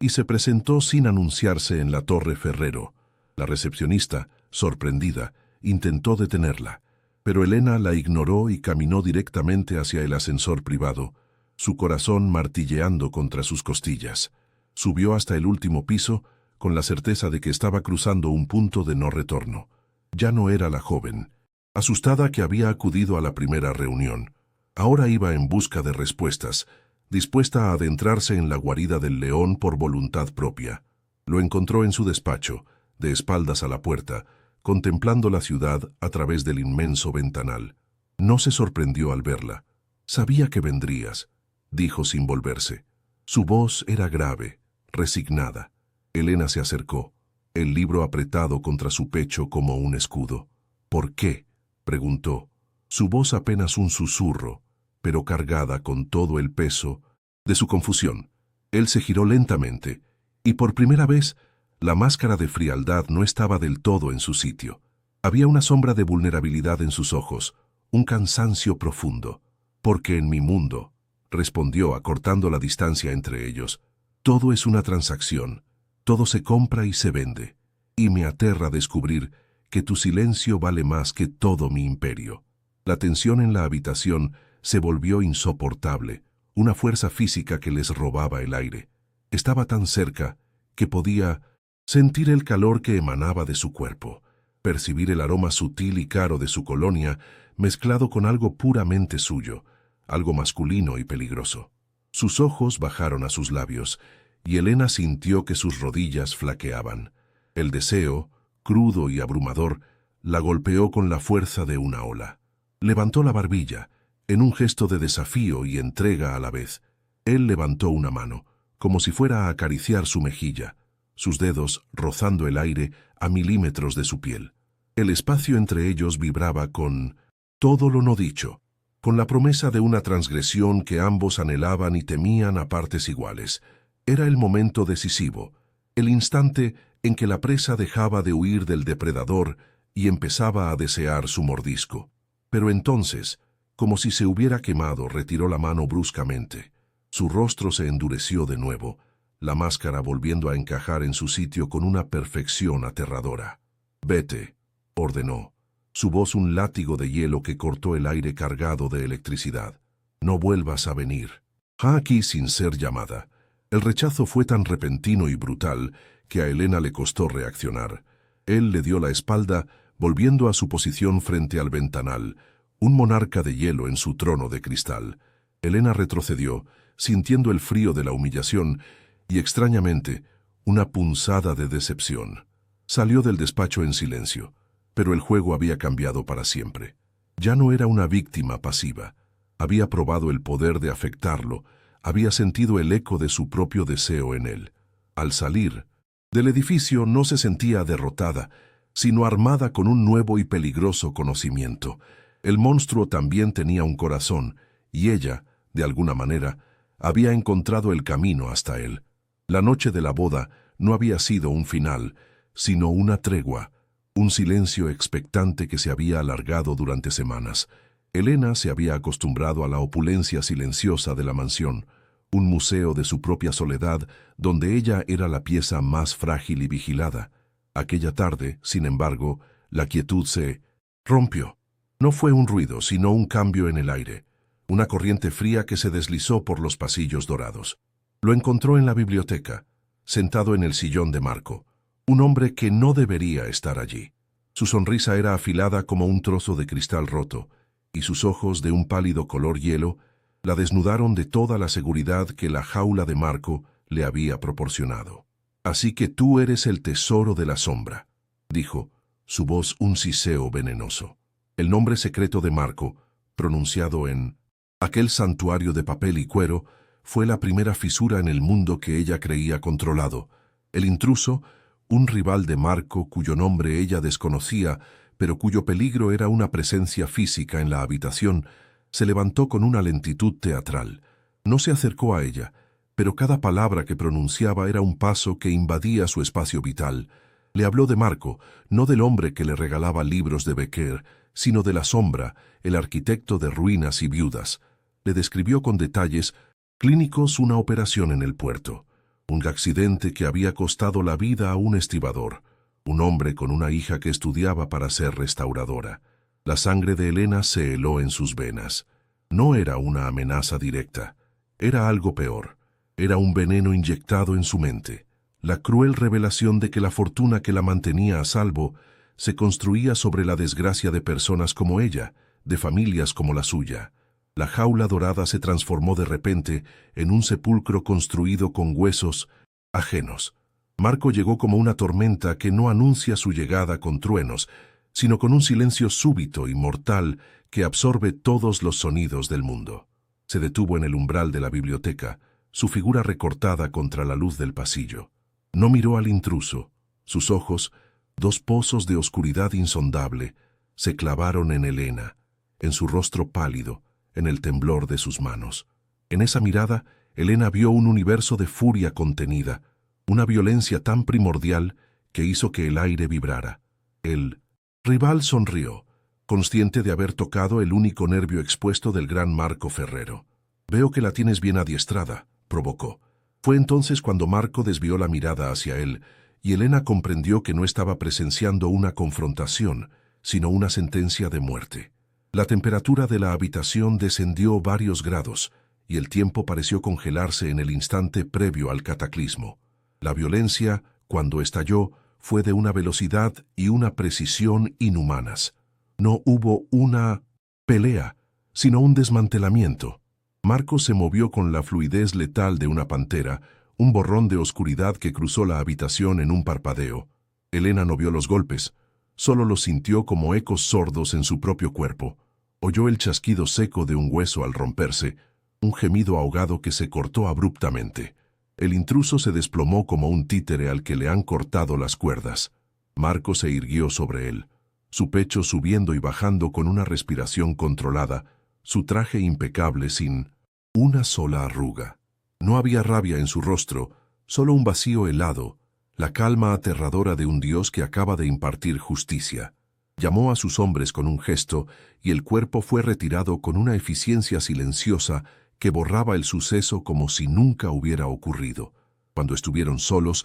y se presentó sin anunciarse en la Torre Ferrero. La recepcionista, sorprendida, intentó detenerla, pero Elena la ignoró y caminó directamente hacia el ascensor privado, su corazón martilleando contra sus costillas. Subió hasta el último piso, con la certeza de que estaba cruzando un punto de no retorno. Ya no era la joven, asustada que había acudido a la primera reunión. Ahora iba en busca de respuestas, dispuesta a adentrarse en la guarida del león por voluntad propia. Lo encontró en su despacho, de espaldas a la puerta, contemplando la ciudad a través del inmenso ventanal. No se sorprendió al verla. «Sabía que vendrías», dijo sin volverse. Su voz era grave, resignada. Elena se acercó, el libro apretado contra su pecho como un escudo. «¿Por qué?», preguntó. Su voz apenas un susurro, pero cargada con todo el peso de su confusión. Él se giró lentamente, y por primera vez, la máscara de frialdad no estaba del todo en su sitio. Había una sombra de vulnerabilidad en sus ojos, un cansancio profundo. «Porque en mi mundo», respondió acortando la distancia entre ellos, «todo es una transacción, todo se compra y se vende, y me aterra descubrir que tu silencio vale más que todo mi imperio». La tensión en la habitación se volvió insoportable, una fuerza física que les robaba el aire. Estaba tan cerca que podía sentir el calor que emanaba de su cuerpo, percibir el aroma sutil y caro de su colonia mezclado con algo puramente suyo, algo masculino y peligroso. Sus ojos bajaron a sus labios, y Elena sintió que sus rodillas flaqueaban. El deseo, crudo y abrumador, la golpeó con la fuerza de una ola. Levantó la barbilla, en un gesto de desafío y entrega a la vez. Él levantó una mano, como si fuera a acariciar su mejilla, sus dedos rozando el aire a milímetros de su piel. El espacio entre ellos vibraba con todo lo no dicho, con la promesa de una transgresión que ambos anhelaban y temían a partes iguales. Era el momento decisivo, el instante en que la presa dejaba de huir del depredador y empezaba a desear su mordisco. Pero entonces, como si se hubiera quemado, retiró la mano bruscamente. Su rostro se endureció de nuevo, la máscara volviendo a encajar en su sitio con una perfección aterradora. «Vete», ordenó, su voz un látigo de hielo que cortó el aire cargado de electricidad. «No vuelvas a venir». Aquí sin ser llamada. El rechazo fue tan repentino y brutal que a Elena le costó reaccionar. Él le dio la espalda, volviendo a su posición frente al ventanal, un monarca de hielo en su trono de cristal. Elena retrocedió, sintiendo el frío de la humillación y, extrañamente, una punzada de decepción. Salió del despacho en silencio, pero el juego había cambiado para siempre. Ya no era una víctima pasiva. Había probado el poder de afectarlo, había sentido el eco de su propio deseo en él. Al salir del edificio no se sentía derrotada, sino armada con un nuevo y peligroso conocimiento. El monstruo también tenía un corazón, y ella, de alguna manera, había encontrado el camino hasta él. La noche de la boda no había sido un final, sino una tregua, un silencio expectante que se había alargado durante semanas. Elena se había acostumbrado a la opulencia silenciosa de la mansión, un museo de su propia soledad donde ella era la pieza más frágil y vigilada. Aquella tarde, sin embargo, la quietud se rompió. No fue un ruido, sino un cambio en el aire, una corriente fría que se deslizó por los pasillos dorados. Lo encontró en la biblioteca, sentado en el sillón de Marco, un hombre que no debería estar allí. Su sonrisa era afilada como un trozo de cristal roto, y sus ojos, de un pálido color hielo, la desnudaron de toda la seguridad que la jaula de Marco le había proporcionado. «Así que tú eres el tesoro de la sombra», dijo, su voz un siseo venenoso. El nombre secreto de Marco, pronunciado en aquel santuario de papel y cuero, fue la primera fisura en el mundo que ella creía controlado. El intruso, Un rival de Marco cuyo nombre ella desconocía, pero cuyo peligro era una presencia física en la habitación, se levantó con una lentitud teatral. No se acercó a ella, pero cada palabra que pronunciaba era un paso que invadía su espacio vital. Le habló de Marco, no del hombre que le regalaba libros de Becker, sino de la sombra, el arquitecto de ruinas y viudas. Le describió con detalles clínicos una operación en el puerto, un accidente que había costado la vida a un estibador, un hombre con una hija que estudiaba para ser restauradora. La sangre de Elena se heló en sus venas. No era una amenaza directa, era algo peor. Era un veneno inyectado en su mente, la cruel revelación de que la fortuna que la mantenía a salvo se construía sobre la desgracia de personas como ella, de familias como la suya. La jaula dorada se transformó de repente en un sepulcro construido con huesos ajenos. Marco llegó como una tormenta que no anuncia su llegada con truenos, sino con un silencio súbito y mortal que absorbe todos los sonidos del mundo. Se detuvo en el umbral de la biblioteca, su figura recortada contra la luz del pasillo. No miró al intruso. Sus ojos, dos pozos de oscuridad insondable, se clavaron en Elena, en su rostro pálido, en el temblor de sus manos. En esa mirada, Elena vio un universo de furia contenida, una violencia tan primordial que hizo que el aire vibrara. El rival sonrió, consciente de haber tocado el único nervio expuesto del gran Marco Ferrero. «Veo que la tienes bien adiestrada», provocó. Fue entonces cuando Marco desvió la mirada hacia él, y Elena comprendió que no estaba presenciando una confrontación, sino una sentencia de muerte. La temperatura de la habitación descendió varios grados, y el tiempo pareció congelarse en el instante previo al cataclismo. La violencia, cuando estalló, fue de una velocidad y una precisión inhumanas. No hubo una pelea, sino un desmantelamiento. Marco se movió con la fluidez letal de una pantera, un borrón de oscuridad que cruzó la habitación en un parpadeo. Elena no vio los golpes, solo los sintió como ecos sordos en su propio cuerpo. Oyó el chasquido seco de un hueso al romperse, un gemido ahogado que se cortó abruptamente. El intruso se desplomó como un títere al que le han cortado las cuerdas. Marco se irguió sobre él, su pecho subiendo y bajando con una respiración controlada, su traje impecable sin una sola arruga. No había rabia en su rostro, solo un vacío helado, la calma aterradora de un dios que acaba de impartir justicia. Llamó a sus hombres con un gesto y el cuerpo fue retirado con una eficiencia silenciosa que borraba el suceso como si nunca hubiera ocurrido. Cuando estuvieron solos,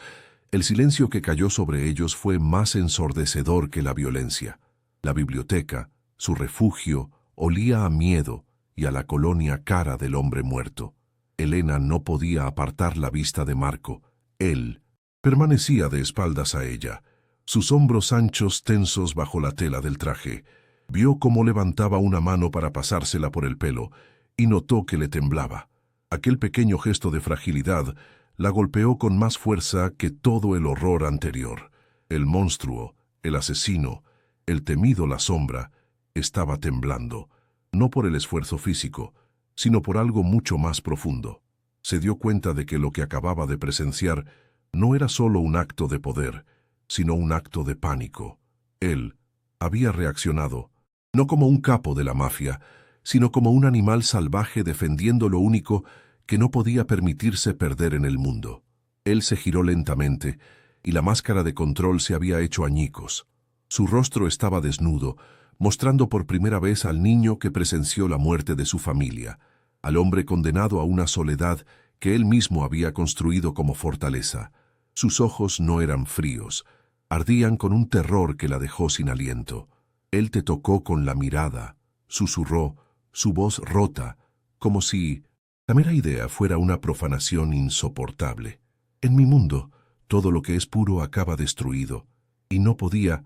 el silencio que cayó sobre ellos fue más ensordecedor que la violencia. La biblioteca, su refugio, olía a miedo y a la colonia cara del hombre muerto. Elena no podía apartar la vista de Marco. Él permanecía de espaldas a ella, sus hombros anchos tensos bajo la tela del traje. Vio cómo levantaba una mano para pasársela por el pelo y notó que le temblaba. Aquel pequeño gesto de fragilidad la golpeó con más fuerza que todo el horror anterior. El monstruo, el asesino, el temido La Sombra, estaba temblando, no por el esfuerzo físico, sino por algo mucho más profundo. Se dio cuenta de que lo que acababa de presenciar no era solo un acto de poder, sino un acto de pánico. Él había reaccionado, no como un capo de la mafia, sino como un animal salvaje defendiendo lo único que no podía permitirse perder en el mundo. Él se giró lentamente, y la máscara de control se había hecho añicos. Su rostro estaba desnudo, mostrando por primera vez al niño que presenció la muerte de su familia, al hombre condenado a una soledad que él mismo había construido como fortaleza. Sus ojos no eran fríos, ardían con un terror que la dejó sin aliento. Él te tocó con la mirada, susurró, su voz rota, como si la mera idea fuera una profanación insoportable. En mi mundo, todo lo que es puro acaba destruido, y no podía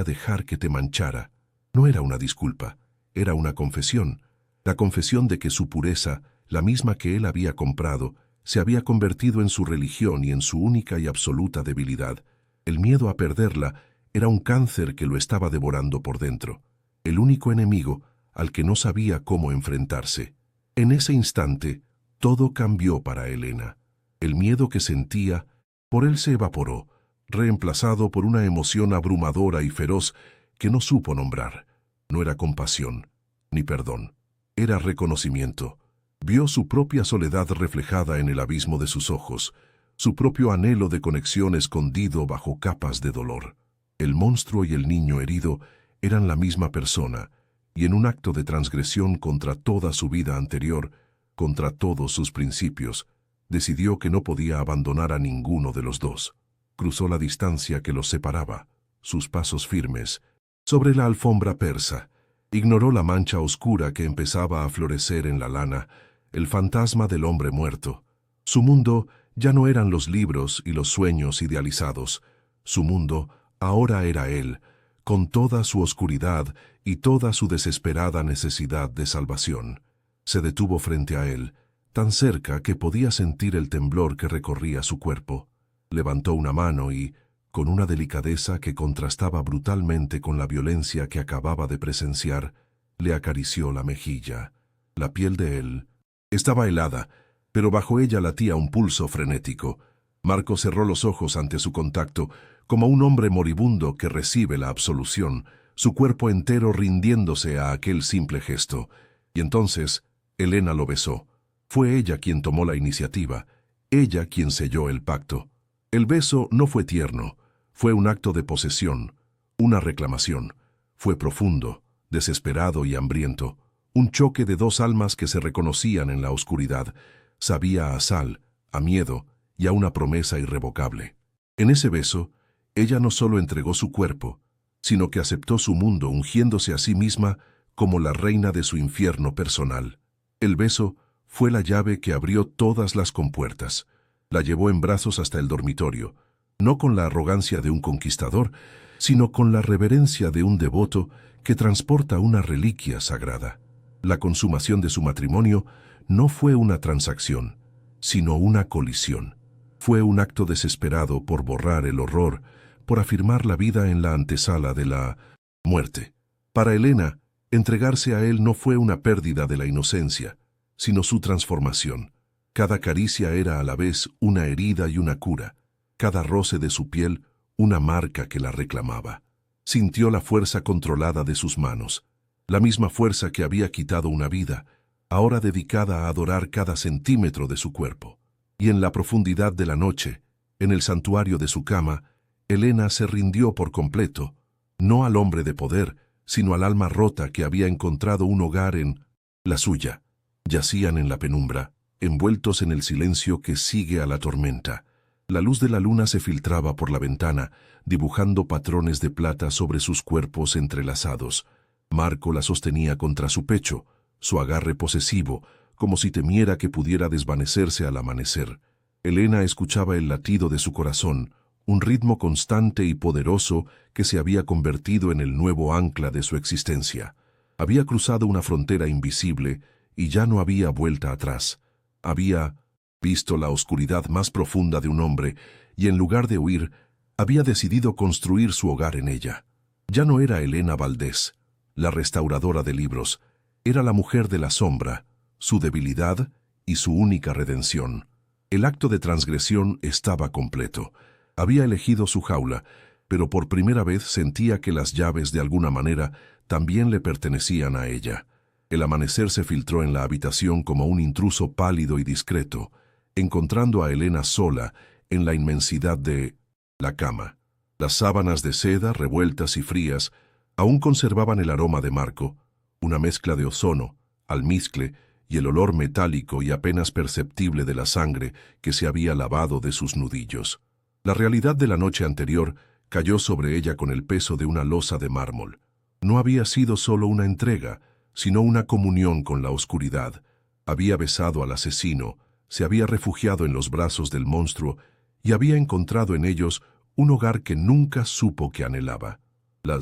dejar que te manchara. No era una disculpa, era una confesión, la confesión de que su pureza, la misma que él había comprado, se había convertido en su religión y en su única y absoluta debilidad. El miedo a perderla era un cáncer que lo estaba devorando por dentro, el único enemigo al que no sabía cómo enfrentarse. En ese instante, todo cambió para Elena. El miedo que sentía por él se evaporó, reemplazado por una emoción abrumadora y feroz que no supo nombrar. No era compasión, ni perdón. Era reconocimiento. Vio su propia soledad reflejada en el abismo de sus ojos, su propio anhelo de conexión escondido bajo capas de dolor. El monstruo y el niño herido eran la misma persona, y en un acto de transgresión contra toda su vida anterior, contra todos sus principios, decidió que no podía abandonar a ninguno de los dos. Cruzó la distancia que los separaba, sus pasos firmes, sobre la alfombra persa. Ignoró la mancha oscura que empezaba a florecer en la lana, el fantasma del hombre muerto. Su mundo ya no eran los libros y los sueños idealizados. Su mundo ahora era él, con toda su oscuridad y toda su desesperada necesidad de salvación. Se detuvo frente a él, tan cerca que podía sentir el temblor que recorría su cuerpo. Levantó una mano y, con una delicadeza que contrastaba brutalmente con la violencia que acababa de presenciar, le acarició la mejilla. La piel de él estaba helada, pero bajo ella latía un pulso frenético. Marco cerró los ojos ante su contacto, como un hombre moribundo que recibe la absolución, su cuerpo entero rindiéndose a aquel simple gesto. Y entonces, Elena lo besó. Fue ella quien tomó la iniciativa, ella quien selló el pacto. El beso no fue tierno, fue un acto de posesión, una reclamación. Fue profundo, desesperado y hambriento, un choque de dos almas que se reconocían en la oscuridad. Sabía a sal, a miedo y a una promesa irrevocable. En ese beso, ella no solo entregó su cuerpo, sino que aceptó su mundo ungiéndose a sí misma como la reina de su infierno personal. El beso fue la llave que abrió todas las compuertas. La llevó en brazos hasta el dormitorio, no con la arrogancia de un conquistador, sino con la reverencia de un devoto que transporta una reliquia sagrada. La consumación de su matrimonio no fue una transacción, sino una colisión. Fue un acto desesperado por borrar el horror, por afirmar la vida en la antesala de la muerte. Para Elena, entregarse a él no fue una pérdida de la inocencia, sino su transformación. Cada caricia era a la vez una herida y una cura, cada roce de su piel una marca que la reclamaba. Sintió la fuerza controlada de sus manos, la misma fuerza que había quitado una vida, ahora dedicada a adorar cada centímetro de su cuerpo. Y en la profundidad de la noche, en el santuario de su cama, Elena se rindió por completo, no al hombre de poder, sino al alma rota que había encontrado un hogar en la suya. Yacían en la penumbra, envueltos en el silencio que sigue a la tormenta. La luz de la luna se filtraba por la ventana, dibujando patrones de plata sobre sus cuerpos entrelazados. Marco la sostenía contra su pecho, su agarre posesivo, como si temiera que pudiera desvanecerse al amanecer. Elena escuchaba el latido de su corazón, un ritmo constante y poderoso que se había convertido en el nuevo ancla de su existencia. Había cruzado una frontera invisible y ya no había vuelta atrás. Había visto la oscuridad más profunda de un hombre y en lugar de huir, había decidido construir su hogar en ella. Ya no era Elena Valdés, la restauradora de libros, era la mujer de la sombra, su debilidad y su única redención. El acto de transgresión estaba completo. Había elegido su jaula, pero por primera vez sentía que las llaves de alguna manera también le pertenecían a ella. El amanecer se filtró en la habitación como un intruso pálido y discreto, encontrando a Elena sola en la inmensidad de la cama. Las sábanas de seda, revueltas y frías, aún conservaban el aroma de Marco, una mezcla de ozono, almizcle y el olor metálico y apenas perceptible de la sangre que se había lavado de sus nudillos. La realidad de la noche anterior cayó sobre ella con el peso de una losa de mármol. No había sido solo una entrega, sino una comunión con la oscuridad. Había besado al asesino, se había refugiado en los brazos del monstruo y había encontrado en ellos un hogar que nunca supo que anhelaba. La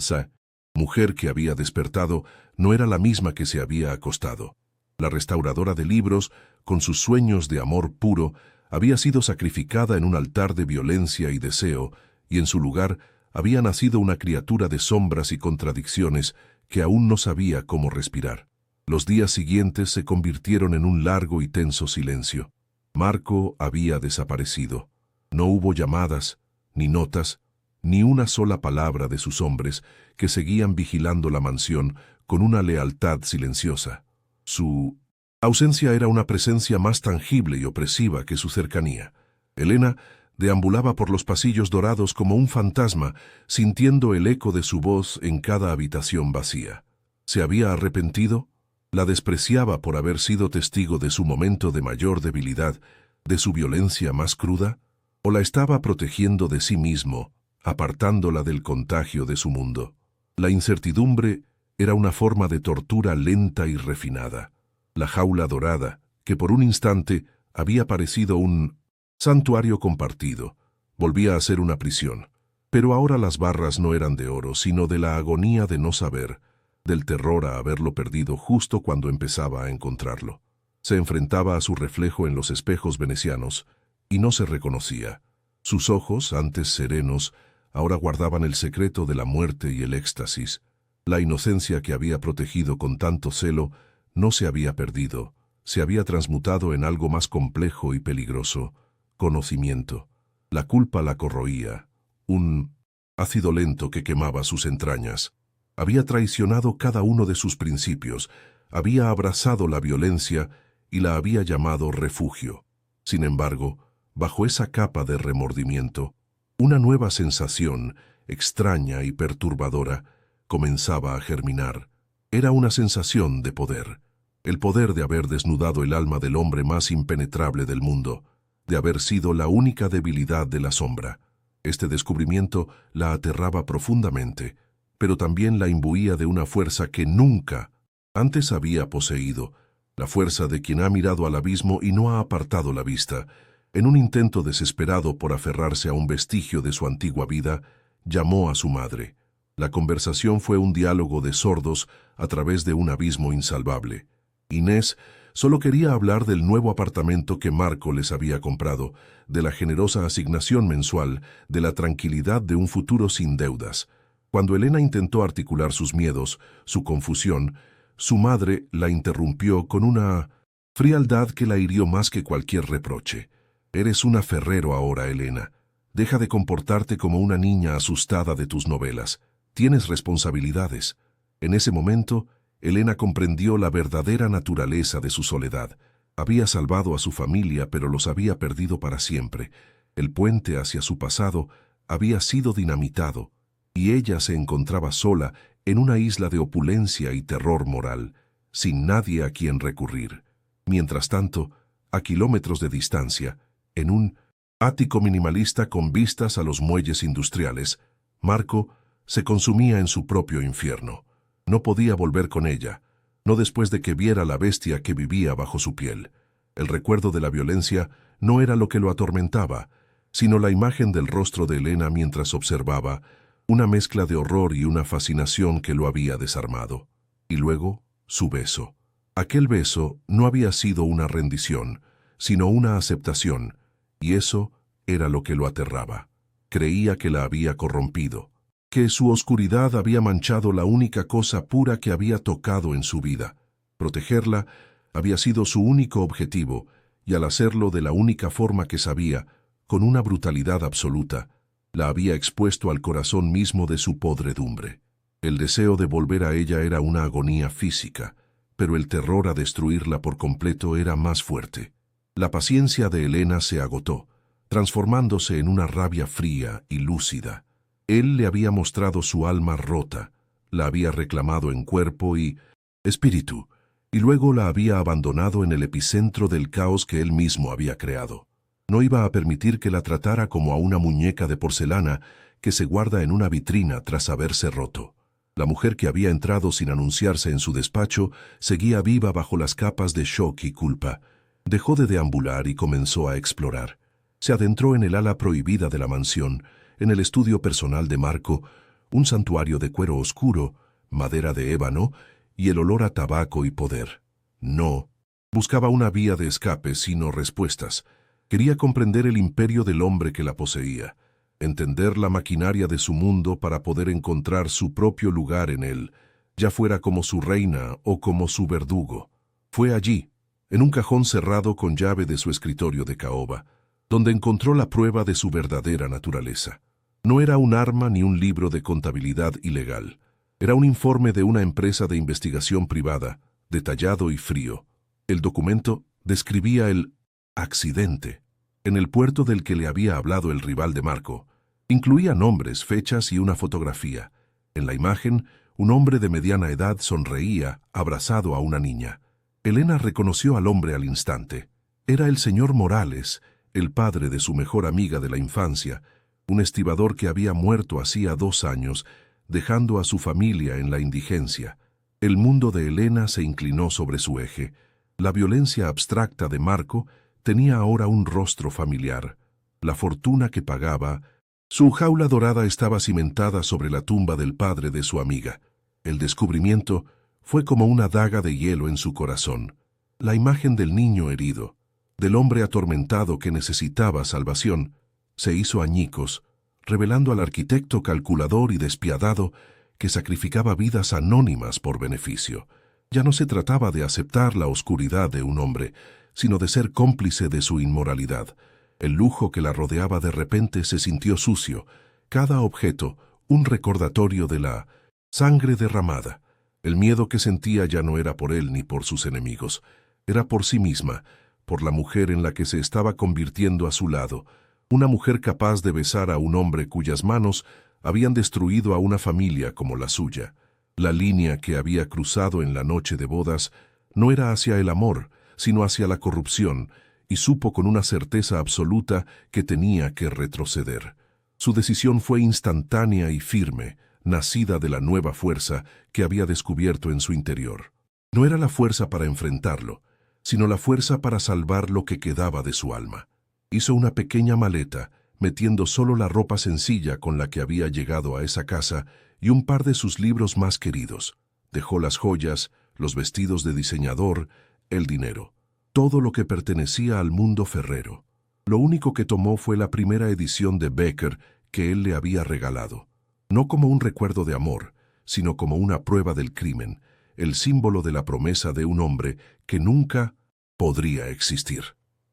mujer que había despertado no era la misma que se había acostado. La restauradora de libros, con sus sueños de amor puro, había sido sacrificada en un altar de violencia y deseo, y en su lugar había nacido una criatura de sombras y contradicciones que aún no sabía cómo respirar. Los días siguientes se convirtieron en un largo y tenso silencio. Marco había desaparecido. No hubo llamadas, ni notas, ni una sola palabra de sus hombres que seguían vigilando la mansión con una lealtad silenciosa. Su ausencia era una presencia más tangible y opresiva que su cercanía. Elena deambulaba por los pasillos dorados como un fantasma, sintiendo el eco de su voz en cada habitación vacía. ¿Se había arrepentido? ¿La despreciaba por haber sido testigo de su momento de mayor debilidad, de su violencia más cruda? ¿O la estaba protegiendo de sí mismo, apartándola del contagio de su mundo? La incertidumbre era una forma de tortura lenta y refinada. La jaula dorada, que por un instante había parecido un santuario compartido, volvía a ser una prisión. Pero ahora las barras no eran de oro, sino de la agonía de no saber, del terror a haberlo perdido justo cuando empezaba a encontrarlo. Se enfrentaba a su reflejo en los espejos venecianos y no se reconocía. Sus ojos, antes serenos, ahora guardaban el secreto de la muerte y el éxtasis. La inocencia que había protegido con tanto celo no se había perdido, se había transmutado en algo más complejo y peligroso: conocimiento. La culpa la corroía, un ácido lento que quemaba sus entrañas. Había traicionado cada uno de sus principios, había abrazado la violencia y la había llamado refugio. Sin embargo, bajo esa capa de remordimiento, una nueva sensación, extraña y perturbadora, comenzaba a germinar. Era una sensación de poder, el poder de haber desnudado el alma del hombre más impenetrable del mundo, de haber sido la única debilidad de la sombra. Este descubrimiento la aterraba profundamente, pero también la imbuía de una fuerza que nunca antes había poseído, la fuerza de quien ha mirado al abismo y no ha apartado la vista. En un intento desesperado por aferrarse a un vestigio de su antigua vida, llamó a su madre. La conversación fue un diálogo de sordos a través de un abismo insalvable. Inés solo quería hablar del nuevo apartamento que Marco les había comprado, de la generosa asignación mensual, de la tranquilidad de un futuro sin deudas. Cuando Elena intentó articular sus miedos, su confusión, su madre la interrumpió con una frialdad que la hirió más que cualquier reproche. «Eres una Ferrero ahora, Elena. Deja de comportarte como una niña asustada de tus novelas. Tienes responsabilidades». En ese momento, Elena comprendió la verdadera naturaleza de su soledad. Había salvado a su familia, pero los había perdido para siempre. El puente hacia su pasado había sido dinamitado, y ella se encontraba sola en una isla de opulencia y terror moral, sin nadie a quien recurrir. Mientras tanto, a kilómetros de distancia, en un ático minimalista con vistas a los muelles industriales, Marco se consumía en su propio infierno. No podía volver con ella, no después de que viera la bestia que vivía bajo su piel. El recuerdo de la violencia no era lo que lo atormentaba, sino la imagen del rostro de Elena mientras observaba, una mezcla de horror y una fascinación que lo había desarmado. Y luego, su beso. Aquel beso no había sido una rendición, sino una aceptación, y eso era lo que lo aterraba. Creía que la había corrompido, que su oscuridad había manchado la única cosa pura que había tocado en su vida. Protegerla había sido su único objetivo, y al hacerlo de la única forma que sabía, con una brutalidad absoluta, la había expuesto al corazón mismo de su podredumbre. El deseo de volver a ella era una agonía física, pero el terror a destruirla por completo era más fuerte. La paciencia de Elena se agotó, transformándose en una rabia fría y lúcida. Él le había mostrado su alma rota, la había reclamado en cuerpo y espíritu, y luego la había abandonado en el epicentro del caos que él mismo había creado. No iba a permitir que la tratara como a una muñeca de porcelana que se guarda en una vitrina tras haberse roto. La mujer que había entrado sin anunciarse en su despacho seguía viva bajo las capas de shock y culpa. Dejó de deambular y comenzó a explorar. Se adentró en el ala prohibida de la mansión, en el estudio personal de Marco, un santuario de cuero oscuro, madera de ébano y el olor a tabaco y poder. No buscaba una vía de escape, sino respuestas. Quería comprender el imperio del hombre que la poseía, entender la maquinaria de su mundo para poder encontrar su propio lugar en él, ya fuera como su reina o como su verdugo. Fue allí, en un cajón cerrado con llave de su escritorio de caoba, donde encontró la prueba de su verdadera naturaleza. No era un arma ni un libro de contabilidad ilegal. Era un informe de una empresa de investigación privada, detallado y frío. El documento describía el accidente en el puerto del que le había hablado el rival de Marco. Incluía nombres, fechas y una fotografía. En la imagen, un hombre de mediana edad sonreía, abrazado a una niña. Elena reconoció al hombre al instante. Era el señor Morales, el padre de su mejor amiga de la infancia, un estibador que había muerto hacía 2 años, dejando a su familia en la indigencia. El mundo de Elena se inclinó sobre su eje. La violencia abstracta de Marco tenía ahora un rostro familiar. La fortuna que pagaba, su jaula dorada estaba cimentada sobre la tumba del padre de su amiga. El descubrimiento fue como una daga de hielo en su corazón. La imagen del niño herido, del hombre atormentado que necesitaba salvación, se hizo añicos, revelando al arquitecto calculador y despiadado que sacrificaba vidas anónimas por beneficio. Ya no se trataba de aceptar la oscuridad de un hombre, sino de ser cómplice de su inmoralidad. El lujo que la rodeaba de repente se sintió sucio, cada objeto un recordatorio de la sangre derramada. El miedo que sentía ya no era por él ni por sus enemigos, era por sí misma, por la mujer en la que se estaba convirtiendo a su lado, una mujer capaz de besar a un hombre cuyas manos habían destruido a una familia como la suya. La línea que había cruzado en la noche de bodas no era hacia el amor, sino hacia la corrupción, y supo con una certeza absoluta que tenía que retroceder. Su decisión fue instantánea y firme, nacida de la nueva fuerza que había descubierto en su interior. No era la fuerza para enfrentarlo, sino la fuerza para salvar lo que quedaba de su alma. Hizo una pequeña maleta, metiendo solo la ropa sencilla con la que había llegado a esa casa y un par de sus libros más queridos. Dejó las joyas, los vestidos de diseñador, el dinero, todo lo que pertenecía al mundo ferrero. Lo único que tomó fue la primera edición de Becker que él le había regalado, no como un recuerdo de amor, sino como una prueba del crimen, el símbolo de la promesa de un hombre que nunca podría existir.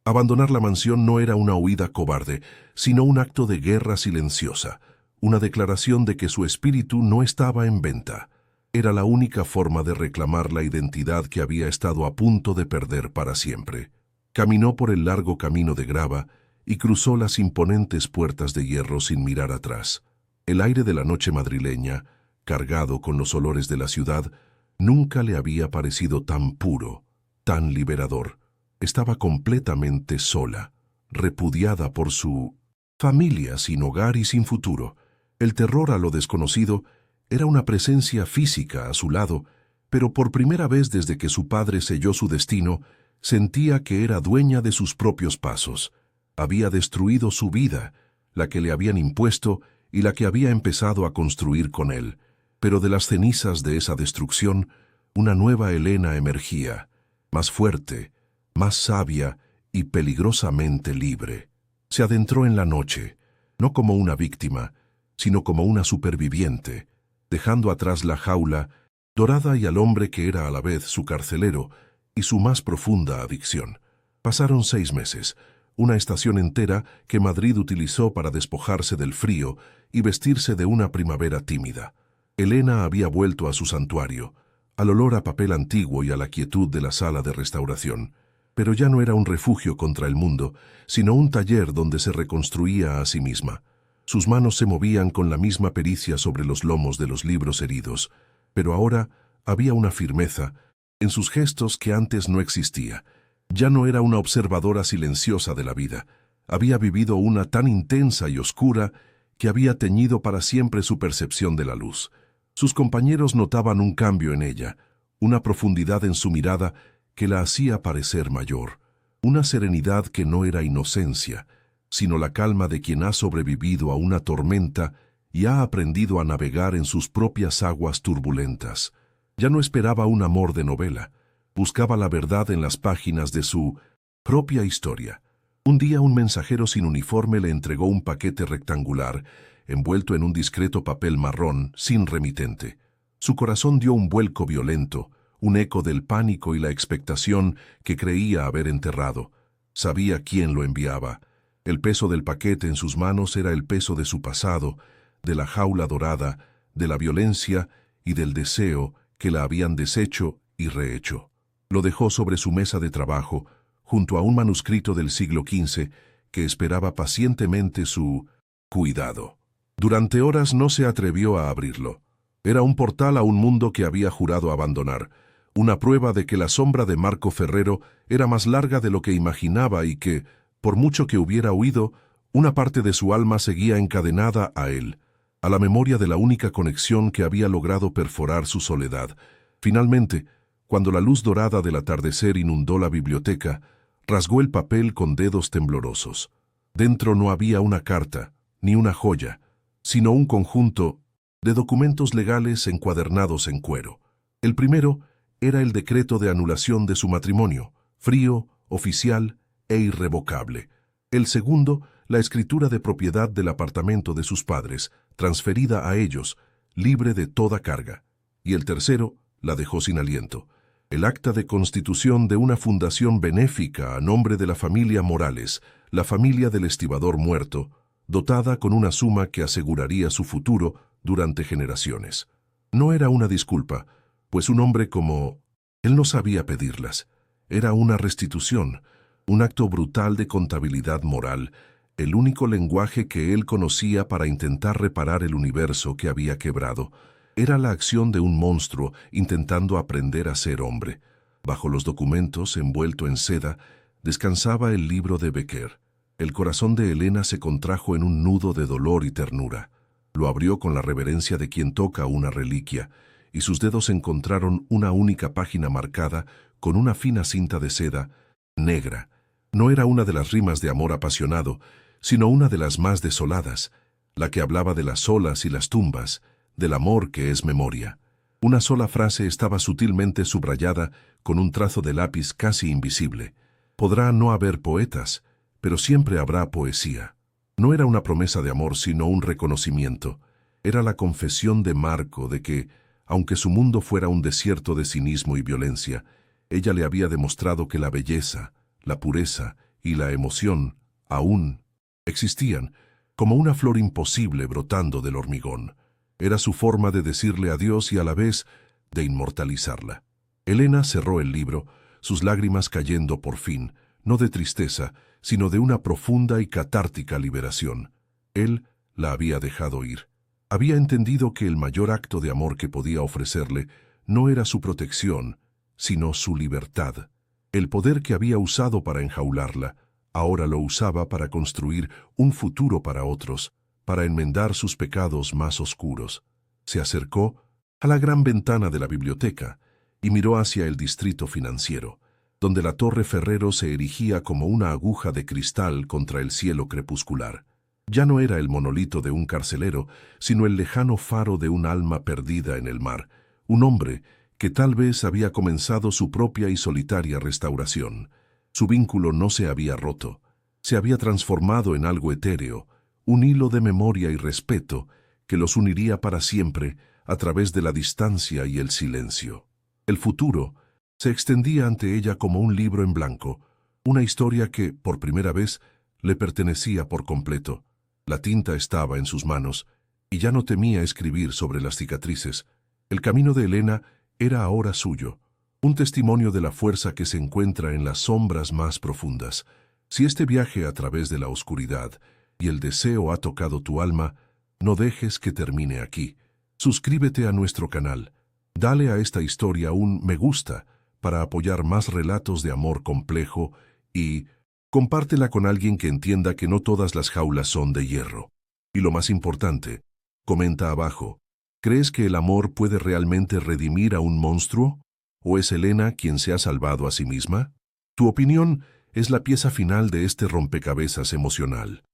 Abandonar la mansión no era una huida cobarde, sino un acto de guerra silenciosa, una declaración de que su espíritu no estaba en venta. Era la única forma de reclamar la identidad que había estado a punto de perder para siempre. Caminó por el largo camino de grava y cruzó las imponentes puertas de hierro sin mirar atrás. El aire de la noche madrileña, cargado con los olores de la ciudad, nunca le había parecido tan puro, tan liberador. Estaba completamente sola, repudiada por su familia, sin hogar y sin futuro. El terror a lo desconocido era una presencia física a su lado, pero por primera vez desde que su padre selló su destino, sentía que era dueña de sus propios pasos. Había destruido su vida, la que le habían impuesto y la que había empezado a construir con él. Pero de las cenizas de esa destrucción, una nueva Elena emergía, más fuerte, más sabia y peligrosamente libre. Se adentró en la noche, no como una víctima, sino como una superviviente, dejando atrás la jaula dorada y al hombre que era a la vez su carcelero y su más profunda adicción. Pasaron 6 meses, una estación entera que Madrid utilizó para despojarse del frío y vestirse de una primavera tímida. Elena había vuelto a su santuario, al olor a papel antiguo y a la quietud de la sala de restauración. Pero ya no era un refugio contra el mundo, sino un taller donde se reconstruía a sí misma. Sus manos se movían con la misma pericia sobre los lomos de los libros heridos, pero ahora había una firmeza en sus gestos que antes no existía. Ya no era una observadora silenciosa de la vida. Había vivido una tan intensa y oscura que había teñido para siempre su percepción de la luz. Sus compañeros notaban un cambio en ella, una profundidad en su mirada que la hacía parecer mayor, una serenidad que no era inocencia, sino la calma de quien ha sobrevivido a una tormenta y ha aprendido a navegar en sus propias aguas turbulentas. Ya no esperaba un amor de novela, buscaba la verdad en las páginas de su propia historia. Un día un mensajero sin uniforme le entregó un paquete rectangular, envuelto en un discreto papel marrón, sin remitente. Su corazón dio un vuelco violento, un eco del pánico y la expectación que creía haber enterrado. Sabía quién lo enviaba. El peso del paquete en sus manos era el peso de su pasado, de la jaula dorada, de la violencia y del deseo que la habían deshecho y rehecho. Lo dejó sobre su mesa de trabajo, junto a un manuscrito del siglo XV que esperaba pacientemente su cuidado. Durante horas no se atrevió a abrirlo. Era un portal a un mundo que había jurado abandonar, una prueba de que la sombra de Marco Ferrero era más larga de lo que imaginaba y que, por mucho que hubiera huido, una parte de su alma seguía encadenada a él, a la memoria de la única conexión que había logrado perforar su soledad. Finalmente, cuando la luz dorada del atardecer inundó la biblioteca, rasgó el papel con dedos temblorosos. Dentro no había una carta, ni una joya, sino un conjunto de documentos legales encuadernados en cuero. El primero era el decreto de anulación de su matrimonio, frío, oficial e irrevocable. El segundo, la escritura de propiedad del apartamento de sus padres, transferida a ellos, libre de toda carga. Y el tercero, la dejó sin aliento. El acta de constitución de una fundación benéfica a nombre de la familia Morales, la familia del estibador muerto, dotada con una suma que aseguraría su futuro durante generaciones. No era una disculpa, pues un hombre como él no sabía pedirlas. Era una restitución, un acto brutal de contabilidad moral, el único lenguaje que él conocía para intentar reparar el universo que había quebrado. Era la acción de un monstruo intentando aprender a ser hombre. Bajo los documentos, envuelto en seda, descansaba el libro de Becker. El corazón de Elena se contrajo en un nudo de dolor y ternura. Lo abrió con la reverencia de quien toca una reliquia, y sus dedos encontraron una única página marcada con una fina cinta de seda, negra. No era una de las rimas de amor apasionado, sino una de las más desoladas, la que hablaba de las olas y las tumbas, del amor que es memoria. Una sola frase estaba sutilmente subrayada con un trazo de lápiz casi invisible. Podrá no haber poetas, pero siempre habrá poesía. No era una promesa de amor, sino un reconocimiento. Era la confesión de Marco de que, aunque su mundo fuera un desierto de cinismo y violencia, ella le había demostrado que la belleza, la pureza y la emoción aún existían, como una flor imposible brotando del hormigón. Era su forma de decirle adiós y a la vez de inmortalizarla. Elena cerró el libro, sus lágrimas cayendo por fin, no de tristeza, sino de una profunda y catártica liberación. Él la había dejado ir. Había entendido que el mayor acto de amor que podía ofrecerle no era su protección, sino su libertad. El poder que había usado para enjaularla, ahora lo usaba para construir un futuro para otros, para enmendar sus pecados más oscuros. Se acercó a la gran ventana de la biblioteca y miró hacia el distrito financiero, donde la Torre Ferrero se erigía como una aguja de cristal contra el cielo crepuscular. Ya no era el monolito de un carcelero, sino el lejano faro de un alma perdida en el mar, un hombre que tal vez había comenzado su propia y solitaria restauración. Su vínculo no se había roto, se había transformado en algo etéreo, un hilo de memoria y respeto que los uniría para siempre a través de la distancia y el silencio. El futuro se extendía ante ella como un libro en blanco, una historia que, por primera vez, le pertenecía por completo. La tinta estaba en sus manos, y ya no temía escribir sobre las cicatrices. El camino de Elena era ahora suyo, un testimonio de la fuerza que se encuentra en las sombras más profundas. Si este viaje a través de la oscuridad y el deseo ha tocado tu alma, no dejes que termine aquí. Suscríbete a nuestro canal, dale a esta historia un me gusta para apoyar más relatos de amor complejo y compártela con alguien que entienda que no todas las jaulas son de hierro. Y lo más importante, comenta abajo, ¿crees que el amor puede realmente redimir a un monstruo? ¿O es Elena quien se ha salvado a sí misma? Tu opinión es la pieza final de este rompecabezas emocional.